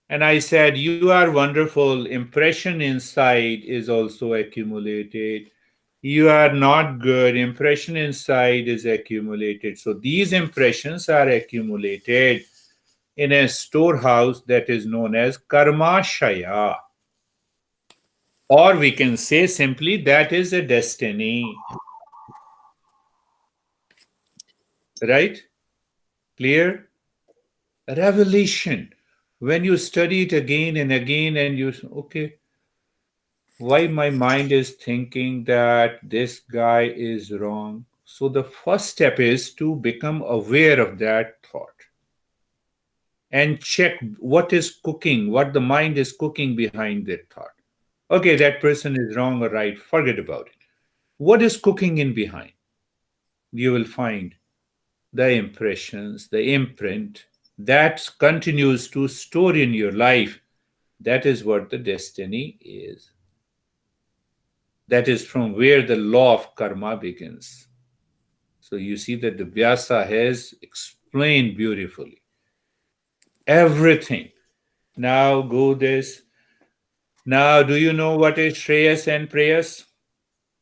And I said, you are wonderful. Impression inside is also accumulated. You are not good. Impression inside is accumulated. So these impressions are accumulated in a storehouse that is known as karmashaya. Or we can say simply that is a destiny. Right? Clear? Revelation. When you study it again and again, and you say, okay, why my mind is thinking that this guy is wrong? So the first step is to become aware of that thought and check what is cooking, what the mind is cooking behind that thought. Okay, that person is wrong or right, forget about it. What is cooking in behind? You will find the impressions, the imprint that continues to store in your life. That is what the destiny is. That is from where the law of karma begins. So you see that the Vyasa has explained beautifully everything. Now go this. Now, do you know what is Shreyas and Prayas?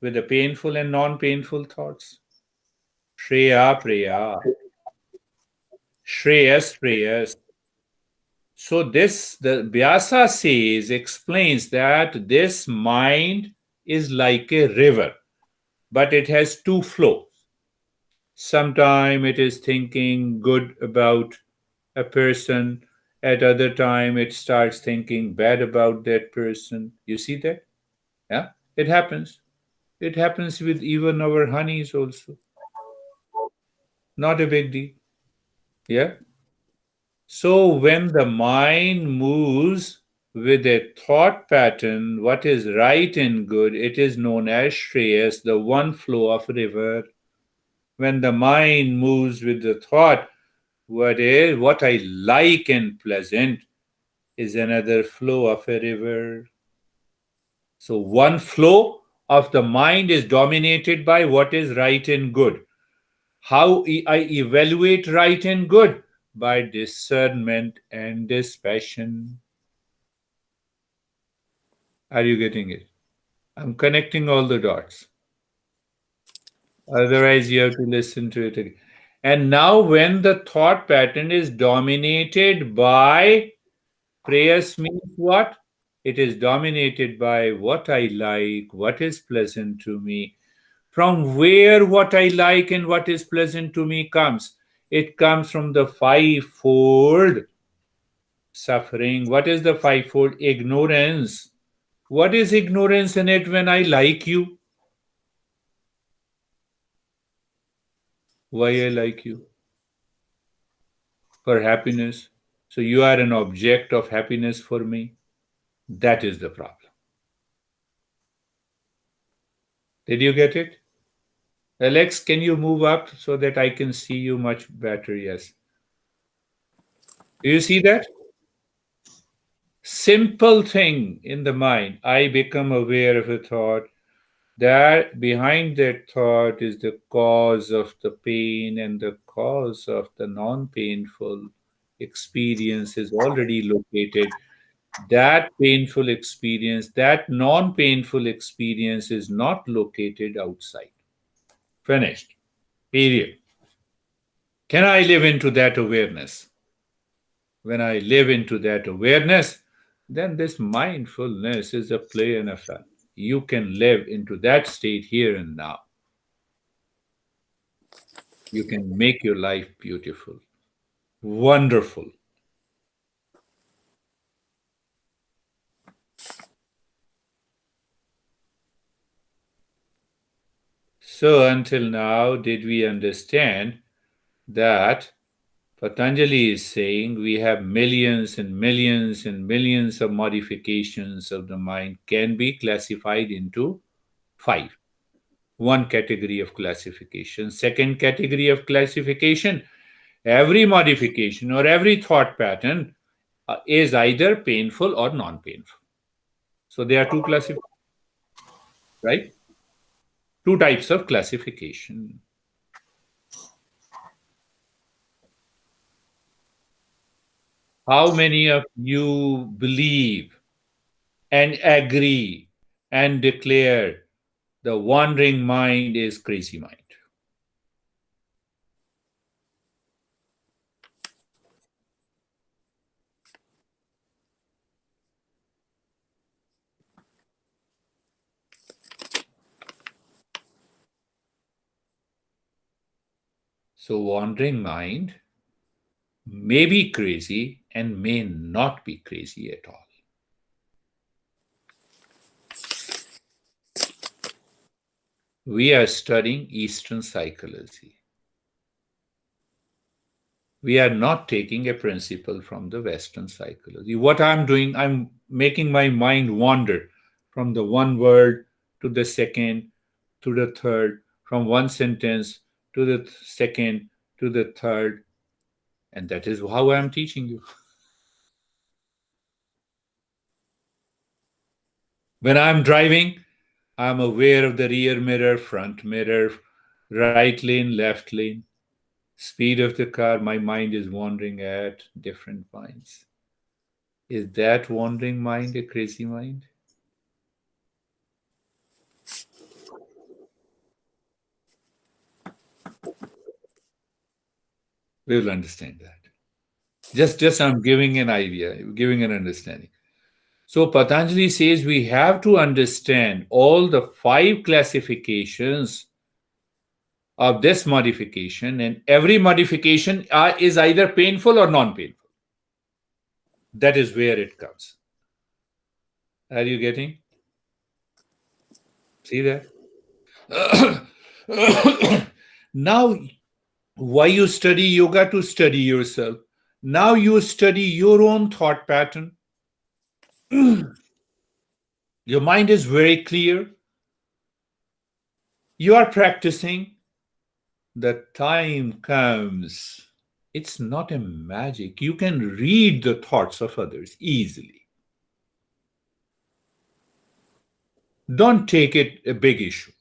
With the painful and non painful thoughts. Shreya, Preya. Shreyas, Prayas. So this, the Vyasa says, explains that this mind is like a river, but it has two flows. Sometime it is thinking good about a person, at other time it starts thinking bad about that person. You see that? Yeah, it happens. It happens with even our honeys also. Not a big deal. Yeah. So when the mind moves with a thought pattern, what is right and good, it is known as Shreyas, the one flow of river. When the mind moves with the thought, what I like and pleasant is another flow of a river. So one flow of the mind is dominated by what is right and good. How I evaluate right and good? By discernment and dispassion. Are you getting it? I'm connecting all the dots. Otherwise, you have to listen to it again. And now, when the thought pattern is dominated by prayers, means what? It is dominated by what I like, what is pleasant to me. From where what I like and what is pleasant to me comes? It comes from the fivefold suffering. What is the fivefold? Ignorance. What is ignorance in it when I like you? Why I like you? For happiness. So you are an object of happiness for me. That is the problem. Did you get it? Alex, can you move up so that I can see you much better? Yes. Do you see that? Simple thing in the mind. I become aware of a thought. That behind that thought is the cause of the pain, and the cause of the non painful experience is already located. That painful experience, that non painful experience is not located outside. Finished. Period. Can I live into that awareness? When I live into that awareness, then this mindfulness is a play and effect. You can live into that state here and now. You can make your life beautiful, wonderful. So, until now, did we understand that Patanjali is saying we have millions and millions and millions of modifications of the mind can be classified into five. One category of classification. Second category of classification, every modification or every thought pattern is either painful or non painful. So there are two classifications, right? Two types of classification. How many of you believe and agree and declare the wandering mind is crazy mind? So, wandering mind may be crazy and may not be crazy at all. We are studying Eastern psychology. We are not taking a principle from the Western psychology. What I'm doing, I'm making my mind wander from the one word to the second to the third, from one sentence to the second to the third. And that is how I'm teaching you. When I'm driving, I'm aware of the rear mirror, front mirror, right lane, left lane, speed of the car. My mind is wandering at different points. Is that wandering mind a crazy mind? We will understand that. Just I'm giving an idea, giving an understanding. So Patanjali says we have to understand all the five classifications of this modification, and every modification is either painful or non-painful. That is where it comes. Are you getting? See that? Now, why you study yoga? To study yourself. Now you study your own thought pattern. Your mind is very clear. You are practicing. The time comes. It's not a magic. You can read the thoughts of others easily. Don't take it a big issue.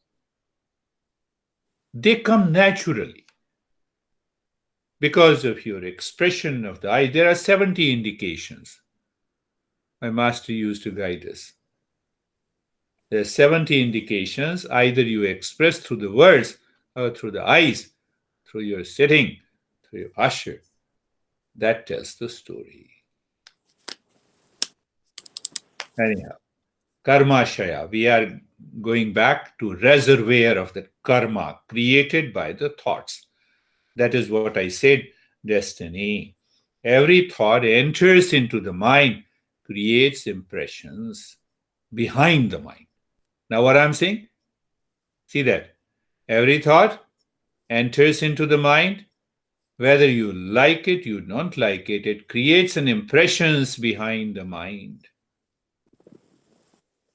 They come naturally because of your expression of the eye. There are 70 indications my master used to guide us. There are 70 indications. Either you express through the words or through the eyes, through your sitting, through your posture. That tells the story. Anyhow, karma shaya. We are going back to reservoir of the karma created by the thoughts. That is what I said, destiny. Every thought enters into the mind, creates impressions behind the mind. Now, what I'm saying? See that? Every thought enters into the mind, whether you like it, you don't like it, it creates an impressions behind the mind.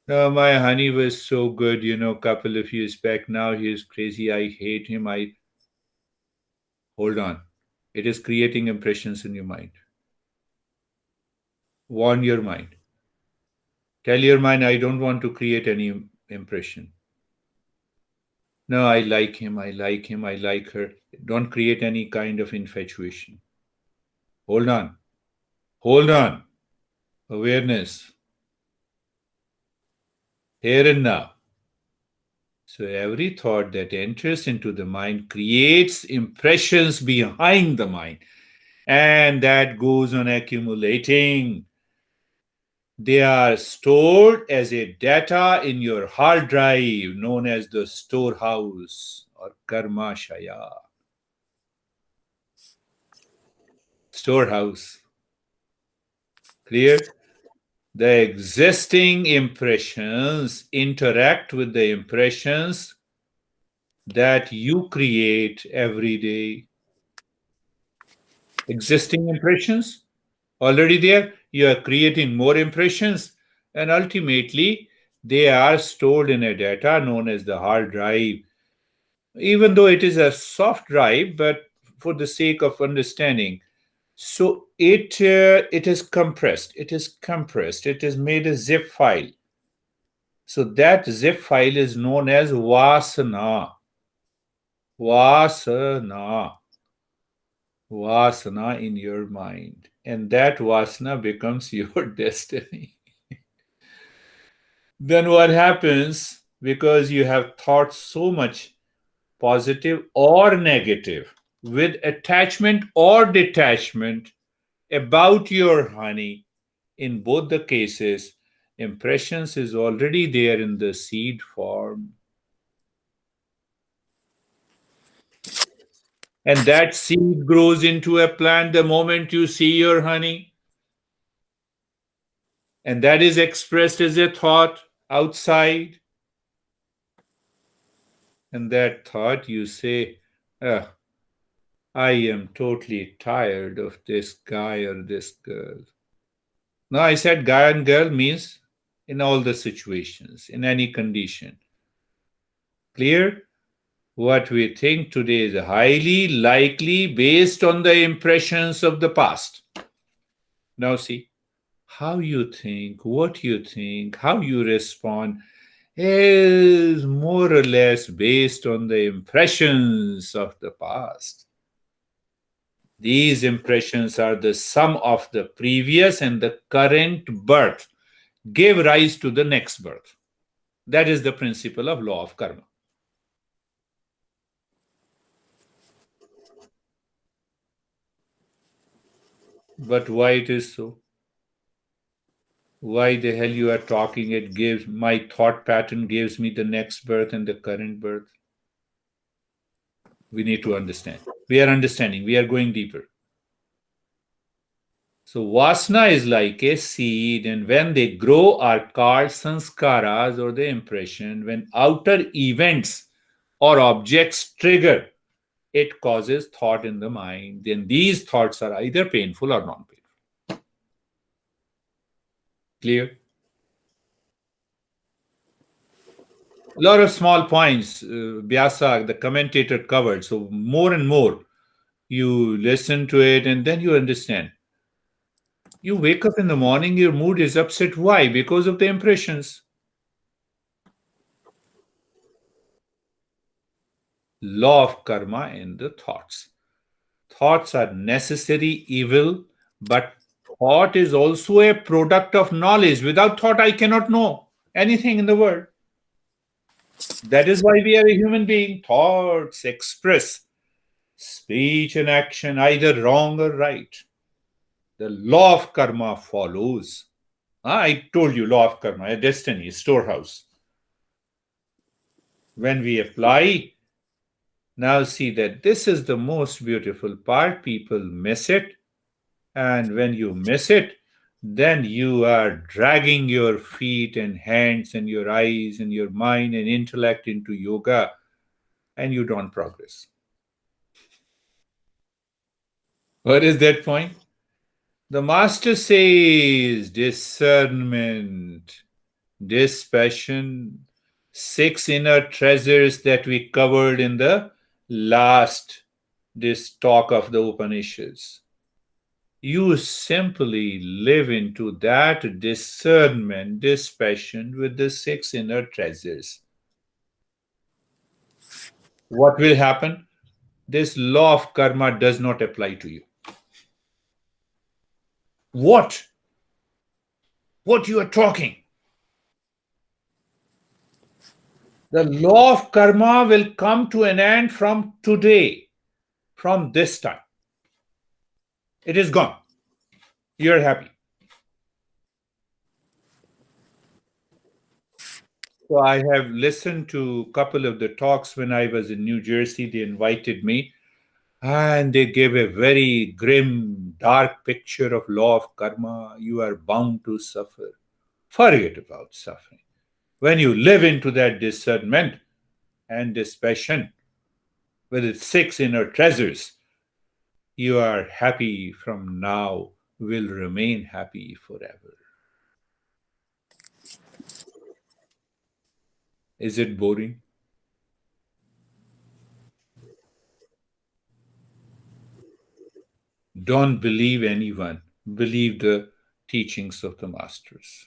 Oh, my honey was so good, couple of years back. Now he is crazy. I hate him. Hold on. It is creating impressions in your mind. Warn your mind. Tell your mind, I don't want to create any impression. No, I like him. I like him. I like her. Don't create any kind of infatuation. Hold on. Hold on. Awareness. Here and now. So every thought that enters into the mind creates impressions behind the mind. And that goes on accumulating. They are stored as a data in your hard drive known as the storehouse or karmashaya. Storehouse. Clear? The existing impressions interact with the impressions that you create every day. Existing impressions already there, you are creating more impressions, and ultimately they are stored in a data known as the hard drive. Even though it is a soft drive, but for the sake of understanding, so it is compressed. It is compressed. It is made a zip file. So that zip file is known as vasana. Vasana. Vasana in your mind. And that vasana becomes your destiny. Then what happens? Because you have thought so much positive or negative, with attachment or detachment about your honey, in both the cases, impressions is already there in the seed form. And that seed grows into a plant the moment you see your honey. And that is expressed as a thought outside. And that thought you say, "Ah, I am totally tired of this guy or this girl." Now, I said guy and girl means in all the situations, in any condition. Clear? What we think today is highly likely based on the impressions of the past. Now, see, how you think, what you think, how you respond is more or less based on the impressions of the past. These impressions are the sum of the previous and the current birth, give rise to the next birth. That is the principle of law of karma. But why it is so? Why the hell you are talking? It gives my thought pattern gives me the next birth and the current birth. We need to understand. We are understanding. We are going deeper. So vasana is like a seed, and when they grow are called sanskaras or the impression. When outer events or objects trigger, it causes thought in the mind. Then these thoughts are either painful or non-painful. Clear? A lot of small points, Vyasa, the commentator covered. So more and more you listen to it and then you understand. You wake up in the morning, your mood is upset. Why? Because of the impressions. Law of karma in the thoughts. Thoughts are necessary evil, but thought is also a product of knowledge. Without thought, I cannot know anything in the world. That is why we are a human being. Thoughts express speech and action, either wrong or right. The law of karma follows. I told you, law of karma, a destiny, a storehouse. When we apply, now see that this is the most beautiful part. People miss it. And when you miss it, then you are dragging your feet and hands and your eyes and your mind and intellect into yoga, and you don't progress. What is that point? The master says discernment, dispassion, six inner treasures that we covered in the last this talk of the Upanishads. You simply live into that discernment, dispassion with the six inner treasures. What will happen? This law of karma does not apply to you. What? What you are talking? The law of karma will come to an end from today, from this time. It is gone. You're happy. So I have listened to a couple of the talks when I was in New Jersey. They invited me and they gave a very grim, dark picture of law of karma. You are bound to suffer. Forget about suffering. When you live into that discernment and dispassion with its six inner treasures, you are happy from now, will remain happy forever. Is it boring? Don't believe anyone. Believe the teachings of the masters.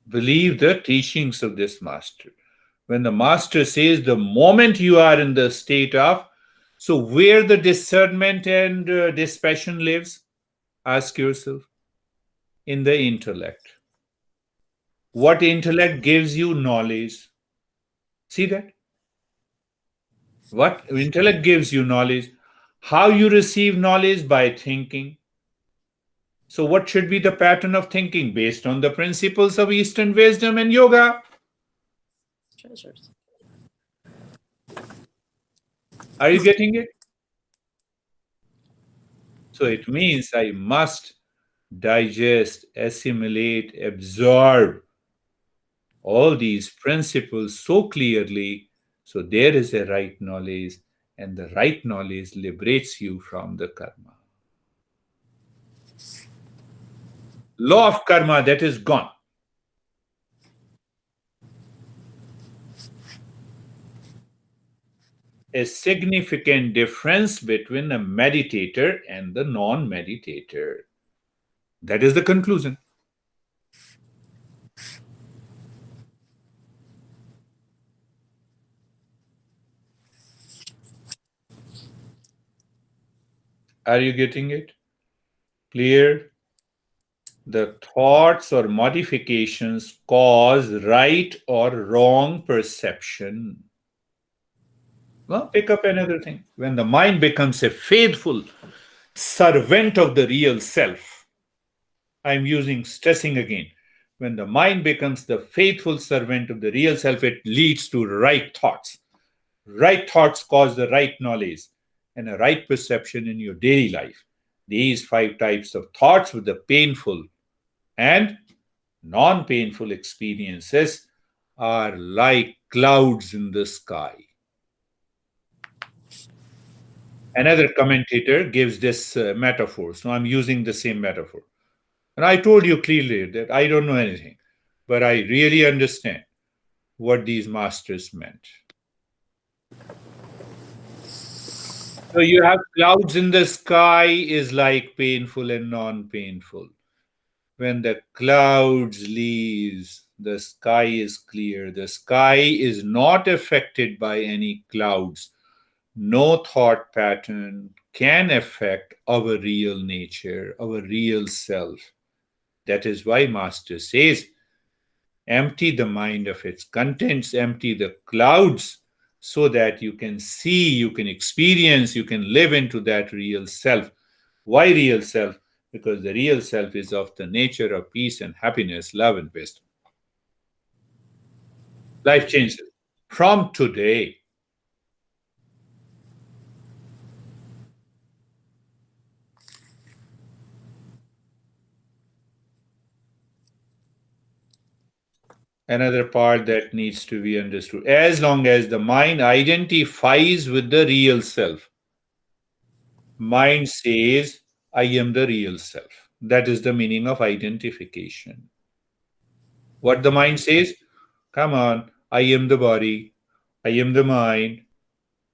Believe the teachings of this master. When the master says the moment you are in the state of, so where the discernment and dispassion lives, ask yourself, in the intellect. What intellect gives you knowledge? See that? What intellect gives you knowledge? How you receive knowledge? By thinking. So, what should be the pattern of thinking based on the principles of Eastern wisdom and yoga? Treasures. Are you getting it? So, it means I must digest, assimilate, absorb all these principles so clearly. So, there is a right knowledge, and the right knowledge liberates you from the karma. Law of karma that is gone. A significant difference between a meditator and the non meditator. That is the conclusion. Are you getting it? Clear? The thoughts or modifications cause right or wrong perception. Well, pick up another thing. When the mind becomes a faithful servant of the real self, I'm using stressing again. When the mind becomes the faithful servant of the real self, it leads to right thoughts. Right thoughts cause the right knowledge and a right perception in your daily life. These five types of thoughts with the painful and non painful experiences are like clouds in the sky. Another commentator gives this metaphor. So I'm using the same metaphor. And I told you clearly that I don't know anything, but I really understand what these masters meant. So you have clouds in the sky is like painful and non-painful. When the clouds leaves, the sky is clear. The sky is not affected by any clouds. No thought pattern can affect our real nature, our real self. That is why Master says, empty the mind of its contents, empty the clouds, so that you can see, you can experience, you can live into that real self. Why real self? because the real self is of the nature of peace and happiness, love and wisdom. Life changes from today. Another part that needs to be understood. As long as the mind identifies with the real self, mind says, I am the real self. That is the meaning of identification. What the mind says? Come on, I am the body, I am the mind,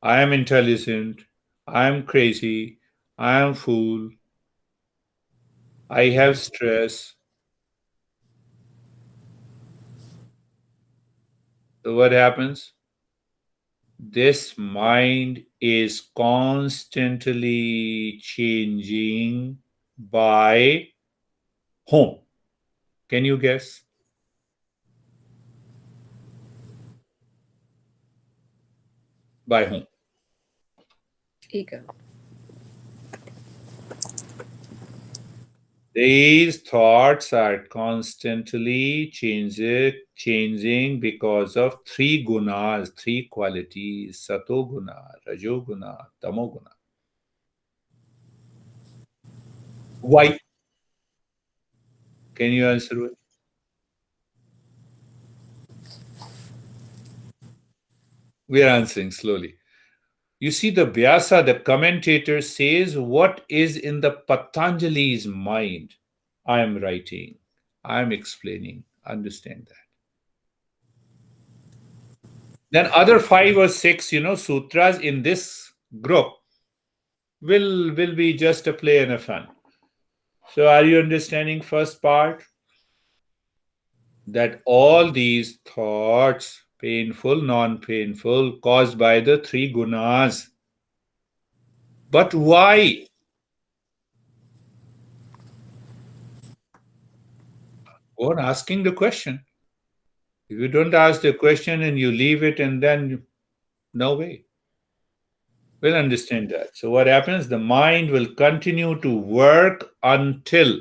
I am intelligent, I am crazy, I am fool, I have stress. So what happens? This mind is constantly changing by whom? Can you guess? By whom? Ego. These thoughts are constantly changing because of three gunas, three qualities: satoguna, rajoguna, tamoguna. Why? Can you answer it? We are answering slowly. You see, the Vyasa, the commentator, says what is in the Patanjali's mind. I am writing, I am explaining. Understand that. Then other five or six, sutras in this group will be just a play and a fun. So are you understanding first part? That all these thoughts, painful, non-painful, caused by the three gunas. But why? Go on asking the question. If you don't ask the question and you leave it, and then no way. We'll understand that. So what happens? The mind will continue to work until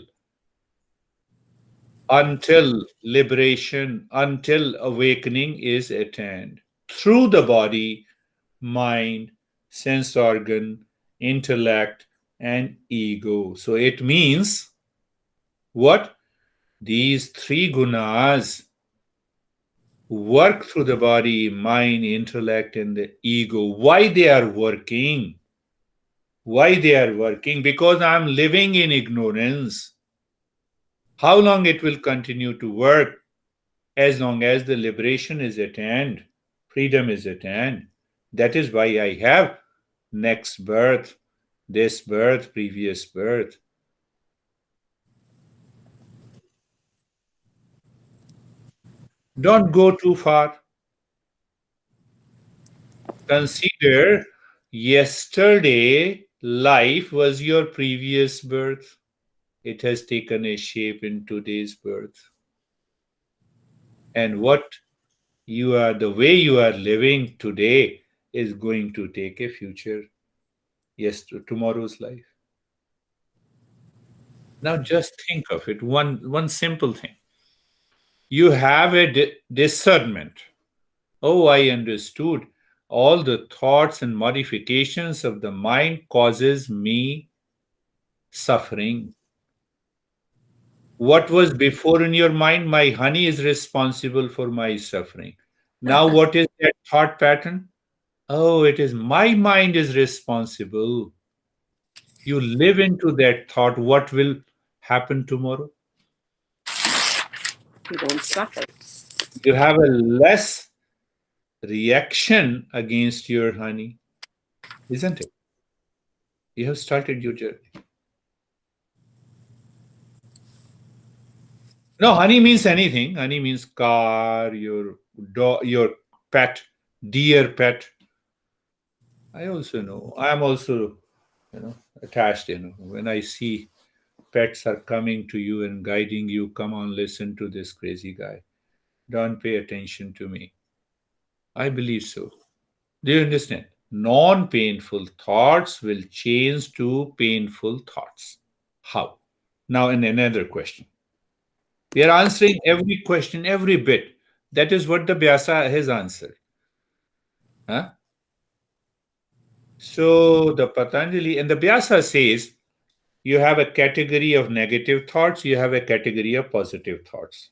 liberation, until awakening is attained through the body, mind, sense organ, intellect, and ego. So it means what? These three gunas work through the body, mind, intellect, and the ego. Why they are working? Why they are working? Because I'm living in ignorance. How long it will continue to work? As long as the liberation is at hand, freedom is at hand. That is why I have next birth, this birth, previous birth. Don't go too far. Consider yesterday life was your previous birth. It has taken a shape in today's birth. And what you are, the way you are living today, is going to take a future, yes, to tomorrow's life. Now just think of it, one simple thing. You have a discernment. Oh, I understood. All the thoughts and modifications of the mind causes me suffering. What was before in your mind? My honey is responsible for my suffering. Now, what is that thought pattern? Oh, it is my mind is responsible. You live into that thought. What will happen tomorrow? You won't suffer. You have a less reaction against your honey, isn't it? You have started your journey. No, honey means anything. Honey means car, your dog, your pet, dear pet. I also know. I am also, attached. When I see pets are coming to you and guiding you, come on, listen to this crazy guy. Don't pay attention to me. I believe so. Do you understand? Non painful thoughts will change to painful thoughts. How? Now, in another question. We are answering every question, every bit. That is what the Vyasa has answered. Huh? So the Patanjali and the Vyasa says you have a category of negative thoughts, you have a category of positive thoughts.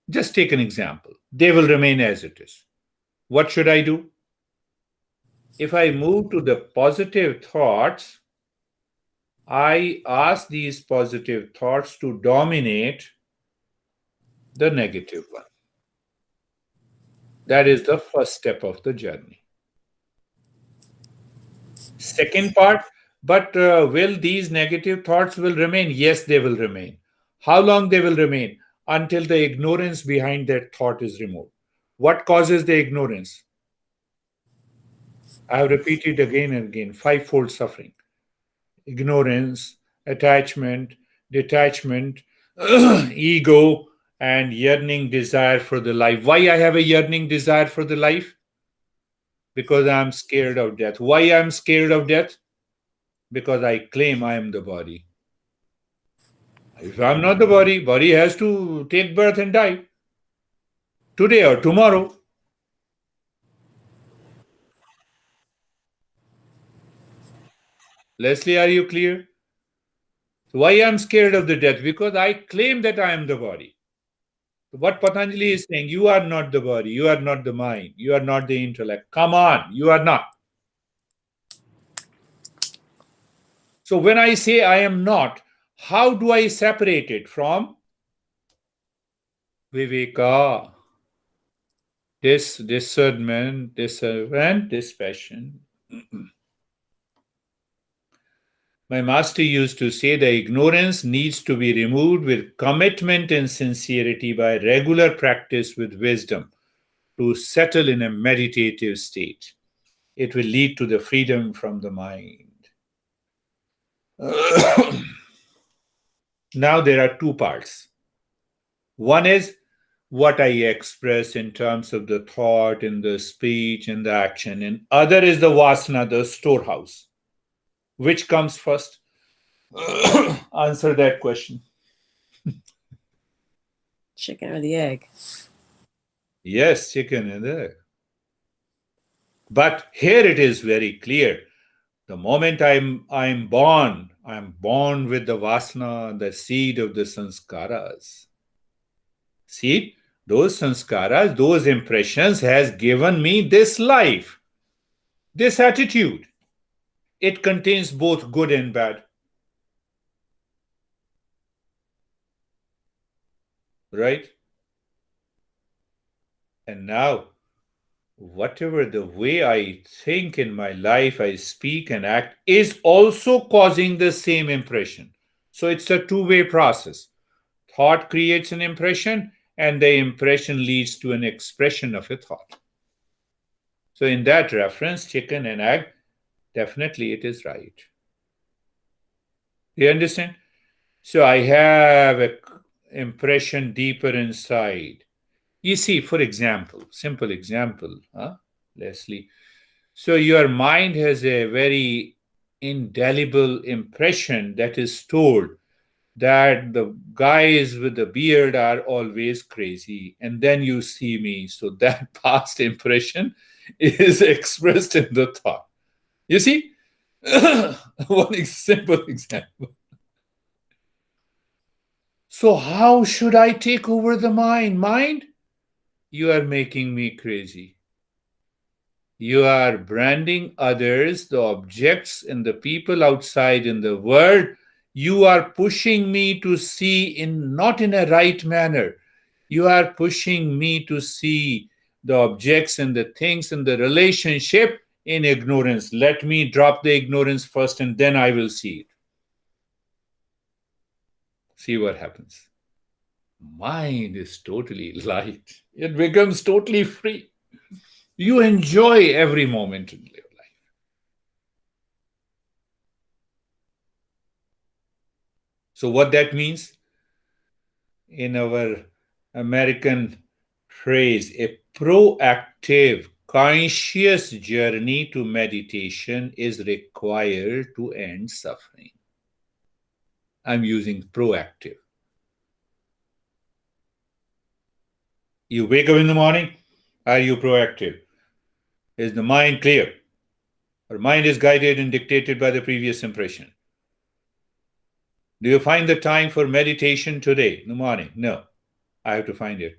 Just take an example. They will remain as it is. What should I do? If I move to the positive thoughts, I ask these positive thoughts to dominate the negative one. That is the first step of the journey. Second part, but will these negative thoughts will remain? Yes, they will remain. How long they will remain? Until the ignorance behind that thought is removed. What causes the ignorance? I have repeated again and again, fivefold suffering. Ignorance, attachment, detachment, ego, and yearning desire for the life. Why I have a yearning desire for the life? Because I'm scared of death. Why I'm scared of death? Because I claim I am the body. If I'm not the body, body has to take birth and die today or tomorrow. Leslie, are you clear? Why I'm scared of the death? Because I claim that I am the body. What Patanjali is saying, you are not the body, you are not the mind, you are not the intellect. Come on, you are not. So when I say I am not, how do I separate it from viveka? This discernment, dispassion. My master used to say the ignorance needs to be removed with commitment and sincerity by regular practice with wisdom to settle in a meditative state. It will lead to the freedom from the mind. Now there are two parts. One is what I express in terms of the thought, in the speech, in the action, and other is the vasana, the storehouse. Which comes first? Answer that question. Chicken or the egg? Yes, chicken and egg. But here it is very clear. The moment I'm born with the vasana, the seed of the sanskaras. See, those sanskaras, those impressions has given me this life, this attitude. It contains both good and bad. Right? And now, whatever the way I think in my life, I speak and act, is also causing the same impression. So it's a two-way process. Thought creates an impression, and the impression leads to an expression of a thought. So in that reference, chicken and egg, definitely it is right. You understand? So I have an impression deeper inside. You see, for example, simple example, Leslie. So your mind has a very indelible impression that is stored that the guys with the beard are always crazy. And then you see me. So that past impression is expressed in the thought. You see? One simple example. So, how should I take over the mind? Mind? You are making me crazy. You are branding others, the objects, and the people outside in the world. You are pushing me to see in not in a right manner. You are pushing me to see the objects and the things and the relationship in ignorance. Let me drop the ignorance first and then I will see it. See what happens. Mind is totally light. It becomes totally free. You enjoy every moment in your life. So, what that means in our American phrase, a proactive, conscious journey to meditation is required to end suffering. I'm using proactive. You wake up in the morning, are you proactive? Is the mind clear? Or mind is guided and dictated by the previous impression? Do you find the time for meditation today in the morning? No, I have to find it.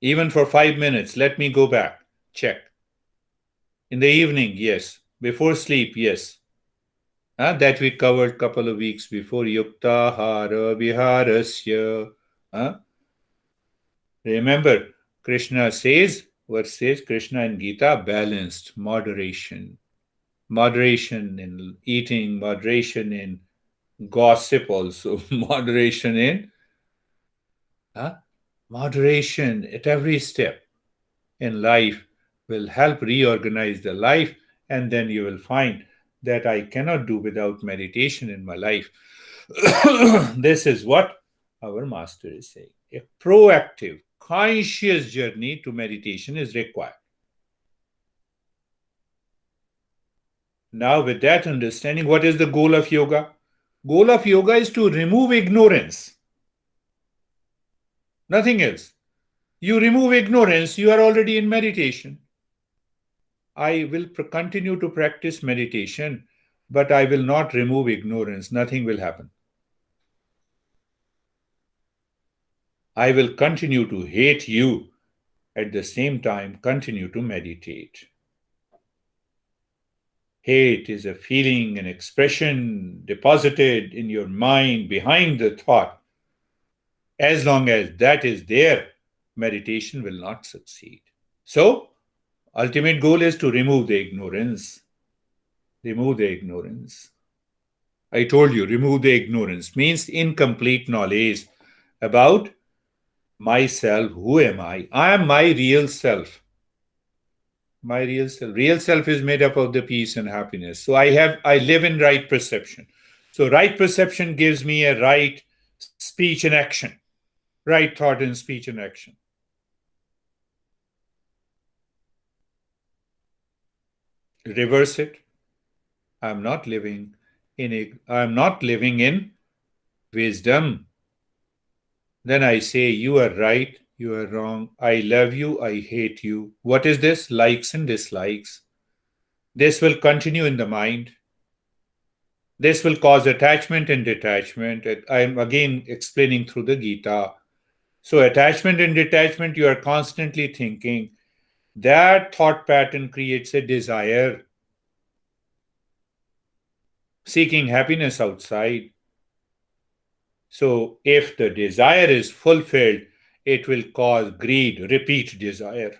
Even for 5 minutes, let me go back, check. In the evening, yes. Before sleep, yes. That we covered a couple of weeks before. Yukta hara viharasya. Remember, Krishna says, what says Krishna in Gita? Balanced, moderation. Moderation in eating, moderation in gossip also, moderation in moderation at every step in life will help reorganize the life, and then you will find that I cannot do without meditation in my life. This is what our master is saying. A proactive, conscious journey to meditation is required. Now, with that understanding, what is the goal of yoga? Goal of yoga is to remove ignorance. Nothing else. You remove ignorance, you are already in meditation. I will continue to practice meditation, but I will not remove ignorance. Nothing will happen. I will continue to hate you, at the same time continue to meditate. Hate is a feeling, an expression deposited in your mind behind the thought. As long as that is there, meditation will not succeed. So, ultimate goal is to remove the ignorance. Remove the ignorance. I told you, remove the ignorance means incomplete knowledge about myself. Who am I? I am my real self. My real self. Real self is made up of the peace and happiness. So I live in right perception. So right perception gives me a right speech and action. Right thought and speech and action. Reverse it. I'm not living in wisdom. Then I say, you are right, you are wrong, I love you, I hate you. What is this? Likes and dislikes. This will continue in the mind. This will cause attachment and detachment. I'm again explaining through the Gita. So attachment and detachment, you are constantly thinking. That thought pattern creates a desire, seeking happiness outside. So if the desire is fulfilled, it will cause greed, repeat desire.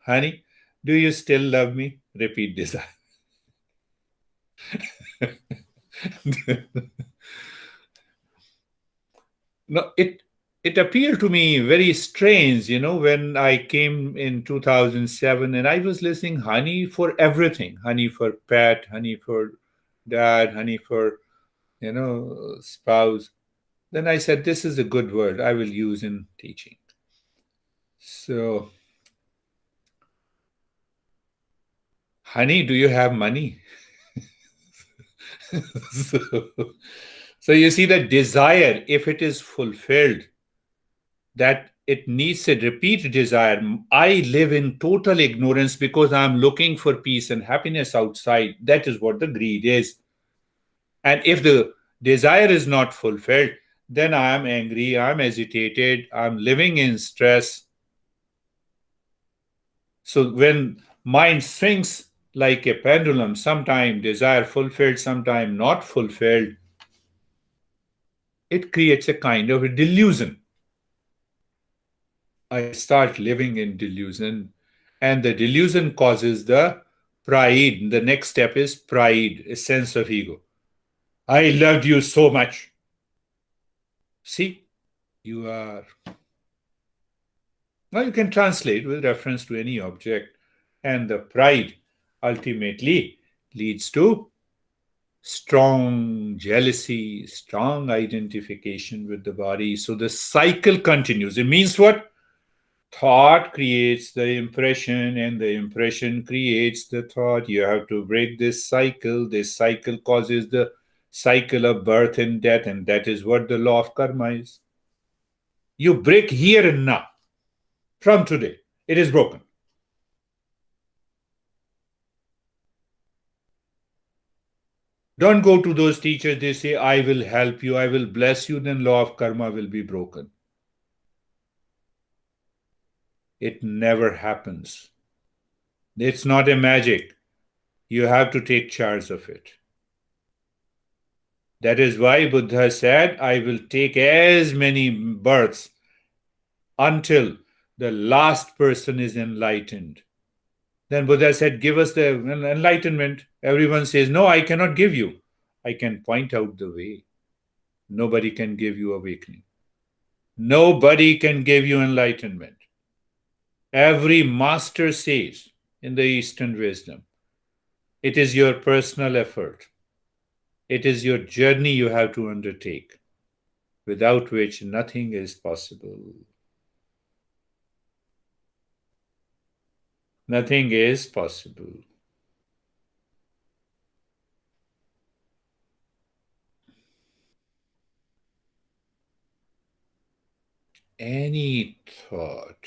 Honey, do you still love me? Repeat desire. No, it appeared to me very strange, when I came in 2007 and I was listening honey for everything. Honey for pet, honey for dad, honey for, spouse. Then I said, this is a good word I will use in teaching. So, honey, do you have money? so, so you see that desire, if it is fulfilled, that it needs a repeat desire. I live in total ignorance because I'm looking for peace and happiness outside. That is what the greed is. And if the desire is not fulfilled, then I am angry, I'm agitated, I'm living in stress. So when mind swings like a pendulum, sometime desire fulfilled, sometime not fulfilled, it creates a kind of a delusion. I start living in delusion, and the delusion causes the pride. The next step is pride, a sense of ego. I loved you so much. See, you are. Well, you can translate with reference to any object, and the pride ultimately leads to strong jealousy, strong identification with the body. So the cycle continues. It means what? Thought creates the impression, and the impression creates the thought. You have to break this cycle. This cycle causes the cycle of birth and death, and that is what the law of karma is. You break here and now. From today, it is broken. Don't go to those teachers, they say, I will help you, I will bless you, then law of karma will be broken. It never happens. It's not a magic. You have to take charge of it. That is why Buddha said, I will take as many births until the last person is enlightened. Then Buddha said, give us the enlightenment. Everyone says, no, I cannot give you. I can point out the way. Nobody can give you awakening. Nobody can give you enlightenment. Every master says in the Eastern wisdom, it is your personal effort. It is your journey you have to undertake, without which nothing is possible. Nothing is possible. Any thought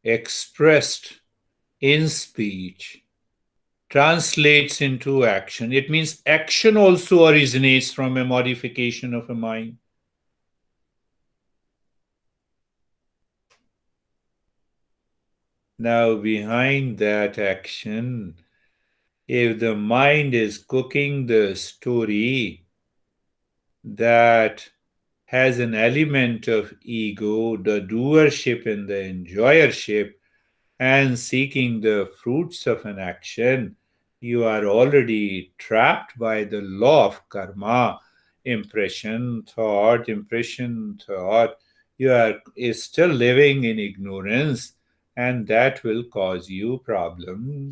expressed in speech translates into action. It means action also originates from a modification of a mind. Now, behind that action, if the mind is cooking the story that has an element of ego, the doership and the enjoyership, and seeking the fruits of an action, you are already trapped by the law of karma. Impression, thought. You are still living in ignorance, and that will cause you problem.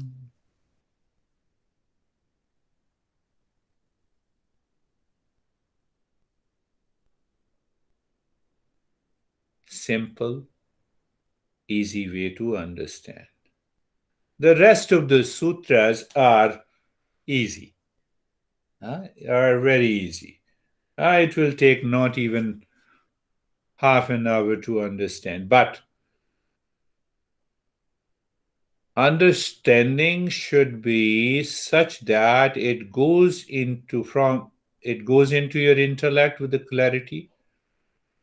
Simple, easy way to understand. The rest of the sutras are easy, are very easy. It will take not even half an hour to understand, but understanding should be such that it goes into your intellect with the clarity,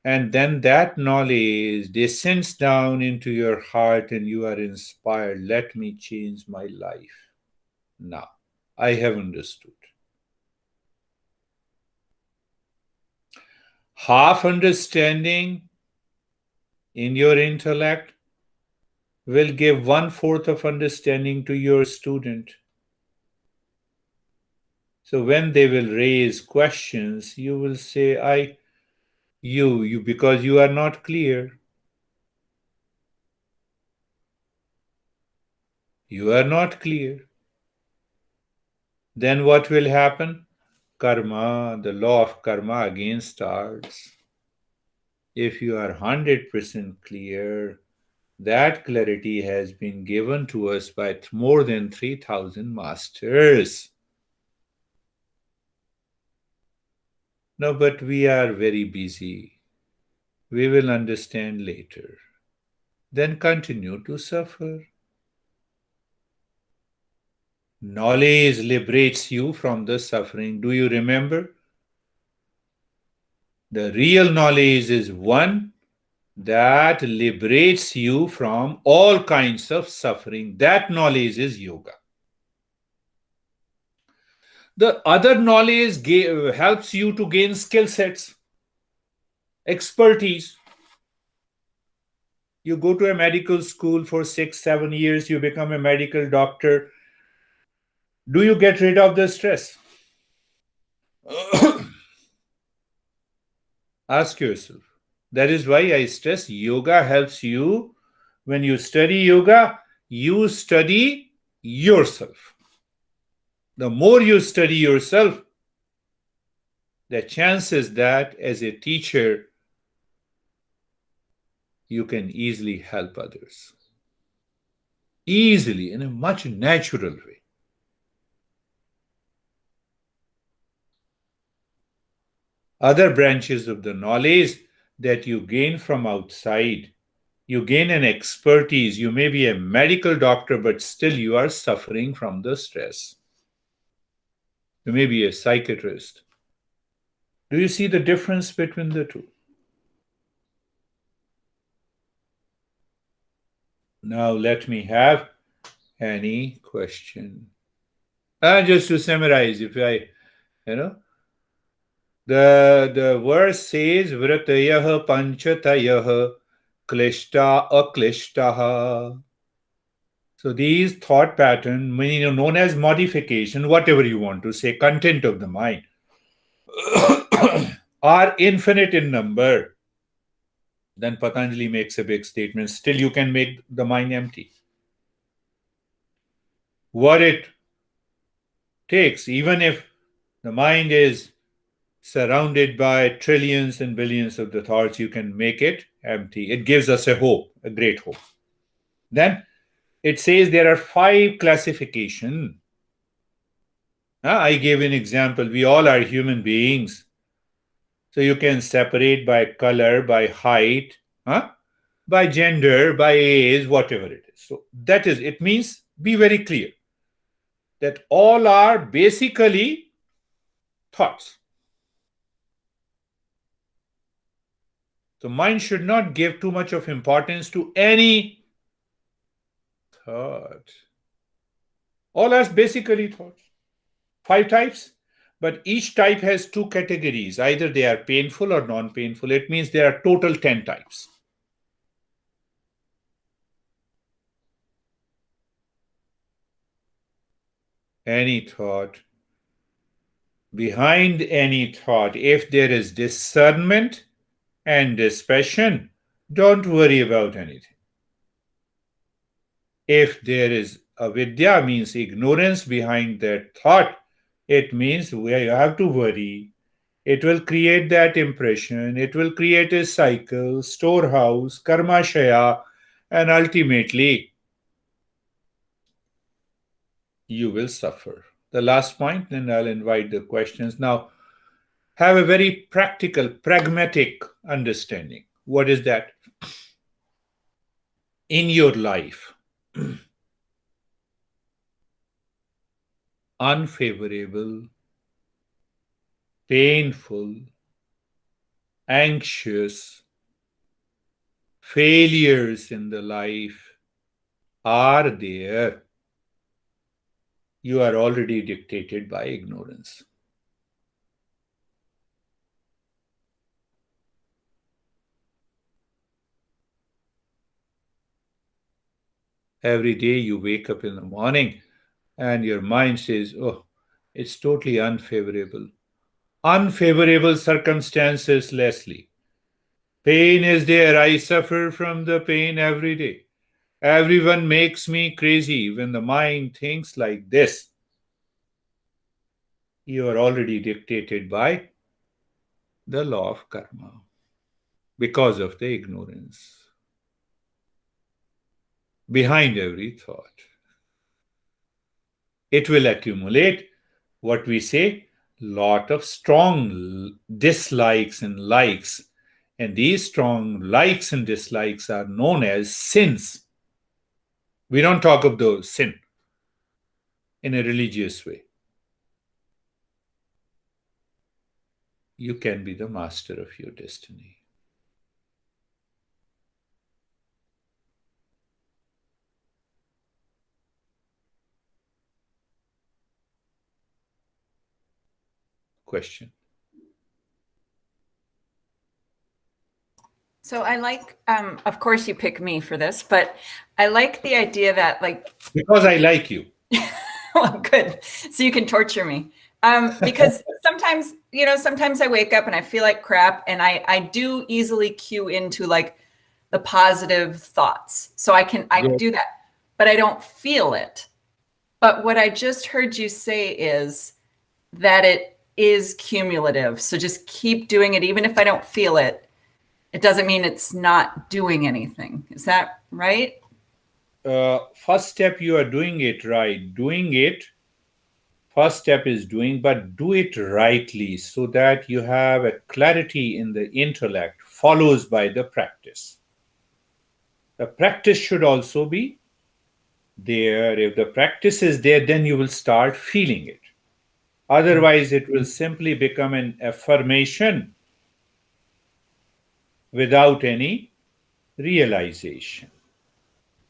and then that knowledge descends down into your heart and you are inspired. Let me change my life. Now, I have understood. Half understanding in your intellect will give 1/4 of understanding to your student. So when they will raise questions, you will say, you, because you are not clear. You are not clear. Then what will happen? Karma, the law of karma again starts. If you are 100% clear, that clarity has been given to us by more than 3,000 masters. No, but we are very busy. We will understand later. Then continue to suffer. Knowledge liberates you from the suffering. Do you remember? The real knowledge is one that liberates you from all kinds of suffering. That knowledge is yoga. The other knowledge helps you to gain skill sets, expertise. You go to a medical school for 6-7 years, you become a medical doctor. Do you get rid of the stress? Ask yourself. That is why I stress yoga helps you. When you study yoga, you study yourself. The more you study yourself, the chances that as a teacher, you can easily help others. Easily, in a much natural way. Other branches of the knowledge that you gain from outside, you gain an expertise. You may be a medical doctor, but still you are suffering from the stress. You may be a psychiatrist. Do you see the difference between the two? Now let me have any question. Just to summarize, if I, the verse says, Vratayah panchatayah klishta aklishtaha. So these thought pattern, meaning known as modification, whatever you want to say, content of the mind, are infinite in number. Then Patanjali makes a big statement. Still, you can make the mind empty. What it takes, even if the mind is surrounded by trillions and billions of the thoughts, you can make it empty. It gives us a hope, a great hope. Then it says there are 5 classifications. I gave an example. We all are human beings. So you can separate by color, by height, by gender, by age, whatever it is. So that is, it means be very clear that all are basically thoughts. So mind should not give too much of importance to any thought. All are basically thoughts. 5 types, but each type has 2 categories. Either they are painful or non-painful. It means there are total 10 types. Any thought. Behind any thought, if there is discernment and dispassion, don't worry about anything. If there is avidya, means ignorance behind that thought, it means you have to worry. It will create that impression. It will create a cycle, storehouse, karmashaya, and ultimately you will suffer. The last point, then I'll invite the questions. Now, have a very practical, pragmatic understanding. What is that? In your life, unfavorable, painful, anxious, failures in the life are there. You are already dictated by ignorance. Every day you wake up in the morning and your mind says, oh, it's totally unfavorable. Unfavorable circumstances, Leslie. Pain is there. I suffer from the pain every day. Everyone makes me crazy. When the mind thinks like this, you are already dictated by the law of karma because of the ignorance behind every thought. It will accumulate what we say, lot of strong dislikes and likes. And these strong likes and dislikes are known as sins. We don't talk of those sin in a religious way. You can be the master of your destiny. Question. So I like, of course you pick me for this, but I like the idea that Because I like you. well, good. So you can torture me. Because sometimes, sometimes I wake up and I feel like crap and I do easily cue into the positive thoughts. So I do that, but I don't feel it. But what I just heard you say is that it is cumulative. So just keep doing it. Even if I don't feel it, it doesn't mean it's not doing anything. Is that right? First step, you are doing it right. Doing it First step is doing, but do it rightly so that you have a clarity in the intellect, follows by the practice. The practice should also be there. If the practice is there, then you will start feeling it. Otherwise, it will simply become an affirmation without any realization.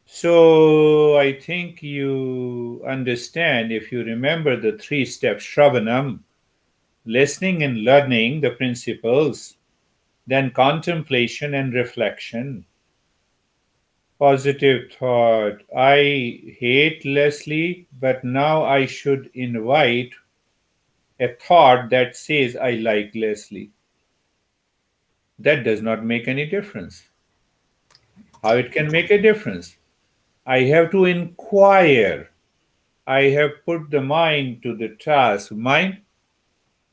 So I think you understand, if you remember the 3 steps: Shravanam, listening and learning the principles, then contemplation and reflection. Positive thought: I hate Leslie, but now I should invite a thought that says I like Leslie. That does not make any difference. How it can make a difference? I have to inquire. I have put the mind to the task. Mind,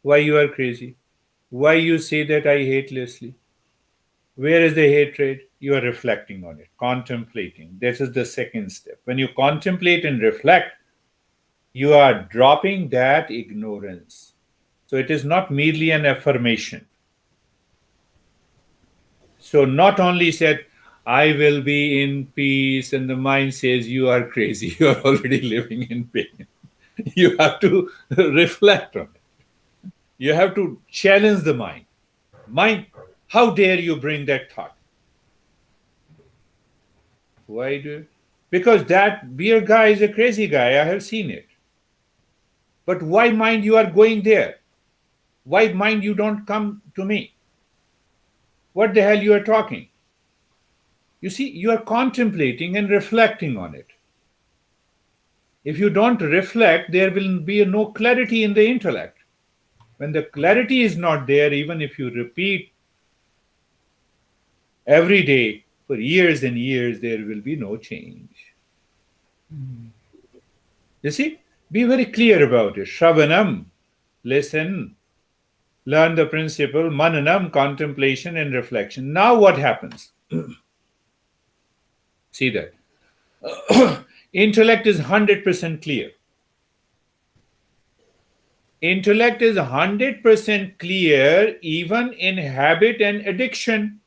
why you are crazy? Why you say that I hate Leslie? Where is the hatred? You are reflecting on it, contemplating. This is the second step. When you contemplate and reflect, you are dropping that ignorance. So it is not merely an affirmation. So not only said, I will be in peace, and the mind says, you are crazy. You are already living in pain. You have to reflect on it. You have to challenge the mind. Mind, how dare you bring that thought? Why do? Because that beer guy is a crazy guy. I have seen it. But why mind you are going there? Why mind you don't come to me? What the hell you are talking? You see, you are contemplating and reflecting on it. If you don't reflect, there will be no clarity in the intellect. When the clarity is not there, even if you repeat every day for years and years, there will be no change. You see, be very clear about it. Shravanam, listen, learn the principle. Mananam, contemplation and reflection. Now what happens? See that. Intellect is 100% clear. Intellect is 100% clear even in habit and addiction.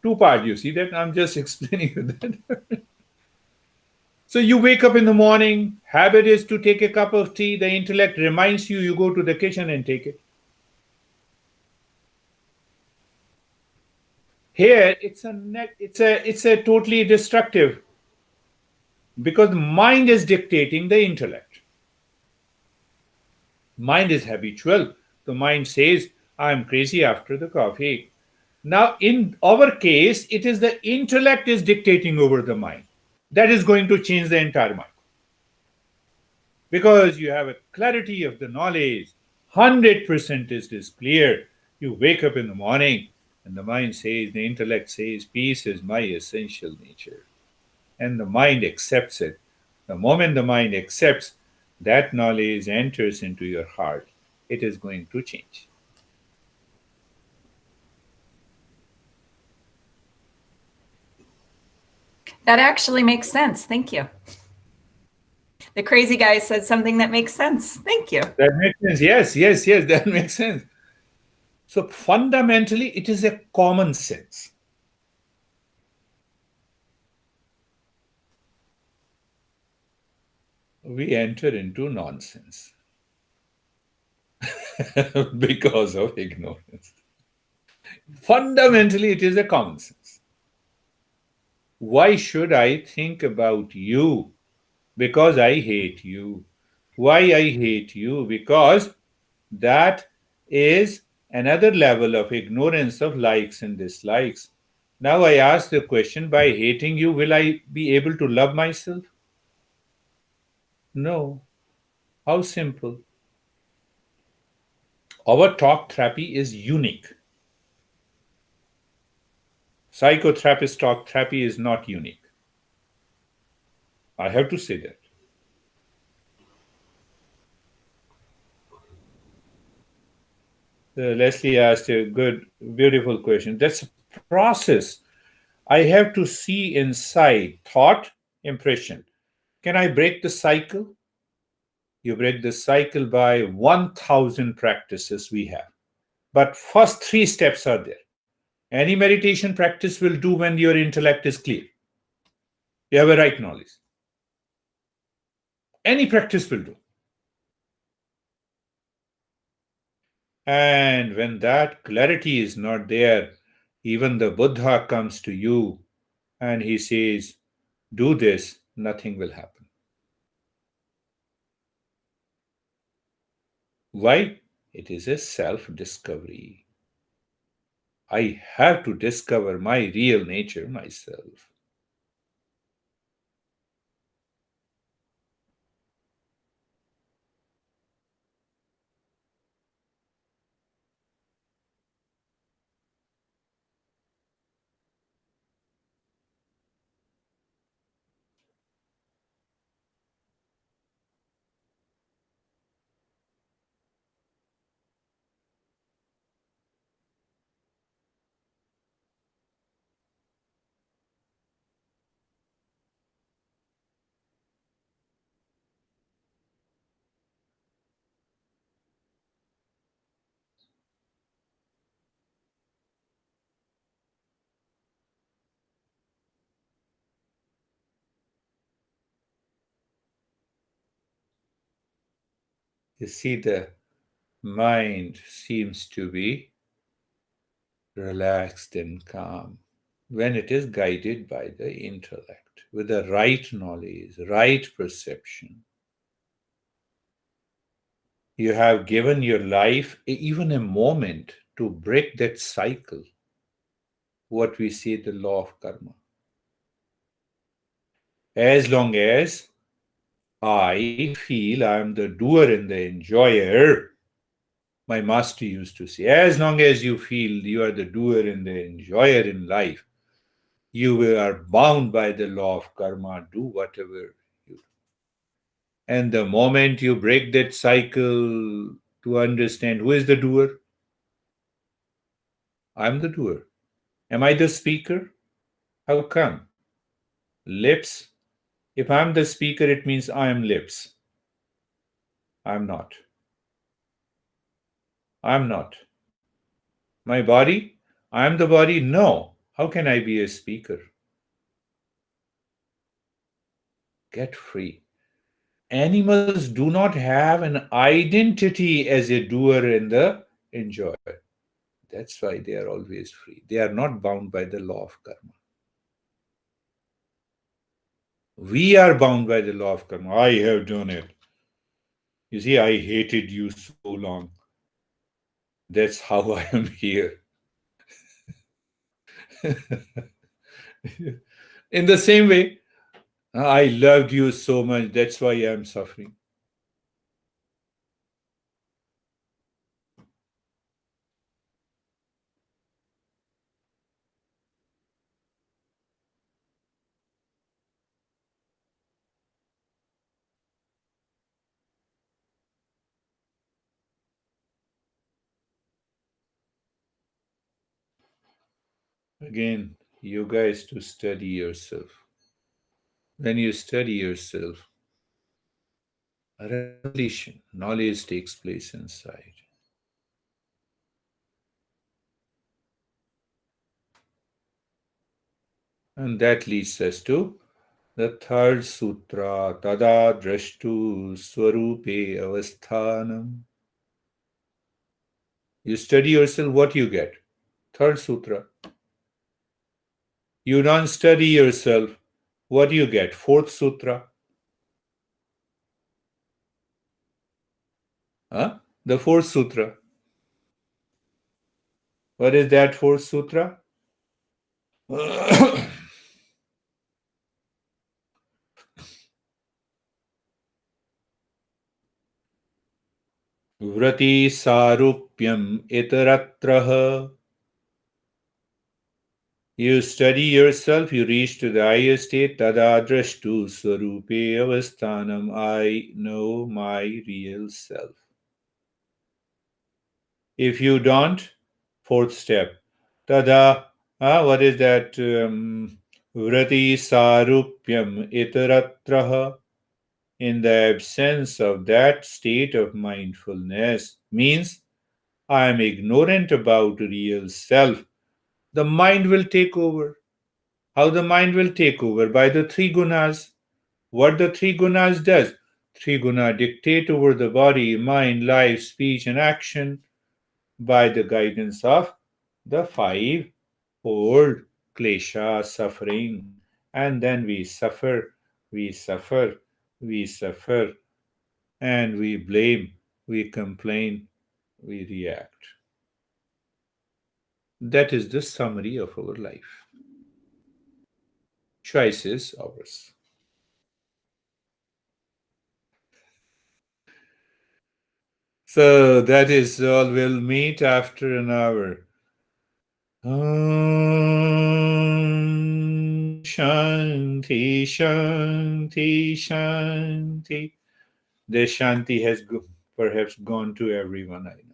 2 parts, you see that? I'm just explaining you that. So you wake up in the morning, habit is to take a cup of tea, the intellect reminds you, you go to the kitchen and take it. Here, it's a totally destructive, because the mind is dictating the intellect. Mind is habitual. The mind says, I'm crazy after the coffee. Now, in our case, it is the intellect is dictating over the mind. That is going to change the entire mind. Because you have a clarity of the knowledge, 100% is clear. You wake up in the morning and the mind says, the intellect says, peace is my essential nature. And the mind accepts it. The moment the mind accepts, that knowledge enters into your heart, it is going to change. That actually makes sense. Thank you. The crazy guy said something that makes sense. Thank you. That makes sense. Yes, that makes sense. So fundamentally, it is a common sense. We enter into nonsense because of ignorance. Fundamentally, it is a common sense. Why should I think about you? Because I hate you. Why I hate you? Because that is another level of ignorance of likes and dislikes. Now I ask the question, by hating you, will I be able to love myself? No. How simple. Our talk therapy is unique. Psychotherapist talk therapy is not unique. I have to say that. Leslie asked a good, beautiful question. That's a process. I have to see inside thought, impression. Can I break the cycle? You break the cycle by 1,000 practices we have. But first 3 steps are there. Any meditation practice will do when your intellect is clear. You have a right knowledge. Any practice will do. And when that clarity is not there, even the Buddha comes to you and he says, do this, nothing will happen. Why? It is a self-discovery. I have to discover my real nature myself. You see, the mind seems to be relaxed and calm when it is guided by the intellect with the right knowledge, right perception. You have given your life even a moment to break that cycle, what we say the law of karma. As long as I feel I am the doer and the enjoyer, my master used to say, as long as you feel you are the doer and the enjoyer in life, you are bound by the law of karma, do whatever you do. And the moment you break that cycle to understand who is the doer, I'm the doer. Am I the speaker? How come? Lips. If I'm the speaker, it means I am lips. I'm not. I'm not. My body? I am the body? No. How can I be a speaker? Get free. Animals do not have an identity as a doer and the enjoyer. That's why they are always free. They are not bound by the law of karma. We are bound by the law of karma. I have done it. You see, I hated you so long. That's how I am here. In the same way, I loved you so much. That's why I am suffering. Again, yoga is to study yourself. When you study yourself, a revelation, knowledge takes place inside. And that leads us to the third sutra, tada drashtu swarupe avasthanam. You study yourself, what you get? Third sutra. You don't study yourself, what do you get? Fourth sutra. Huh? The fourth sutra. What is that fourth sutra? Vrati sarupyam itaratraha. You study yourself, you reach to the highest state, tada drashtu swarupe avasthanam. I know my real self. If you don't, fourth step, tada, what is that? Vrati sarupyam itaratraha. In the absence of that state of mindfulness means I am ignorant about real self. The mind will take over. How the mind will take over? By the three gunas. What the three gunas does? Three guna dictate over the body, mind, life, speech, and action by the guidance of the five-fold klesha, suffering. And then we suffer, we suffer, we suffer, and we blame, we complain, we react. That is the summary of our life. Choice is ours. So that is all. We'll meet after an hour. Shanti, Shanti, Shanti. The Shanti has perhaps gone to everyone I know.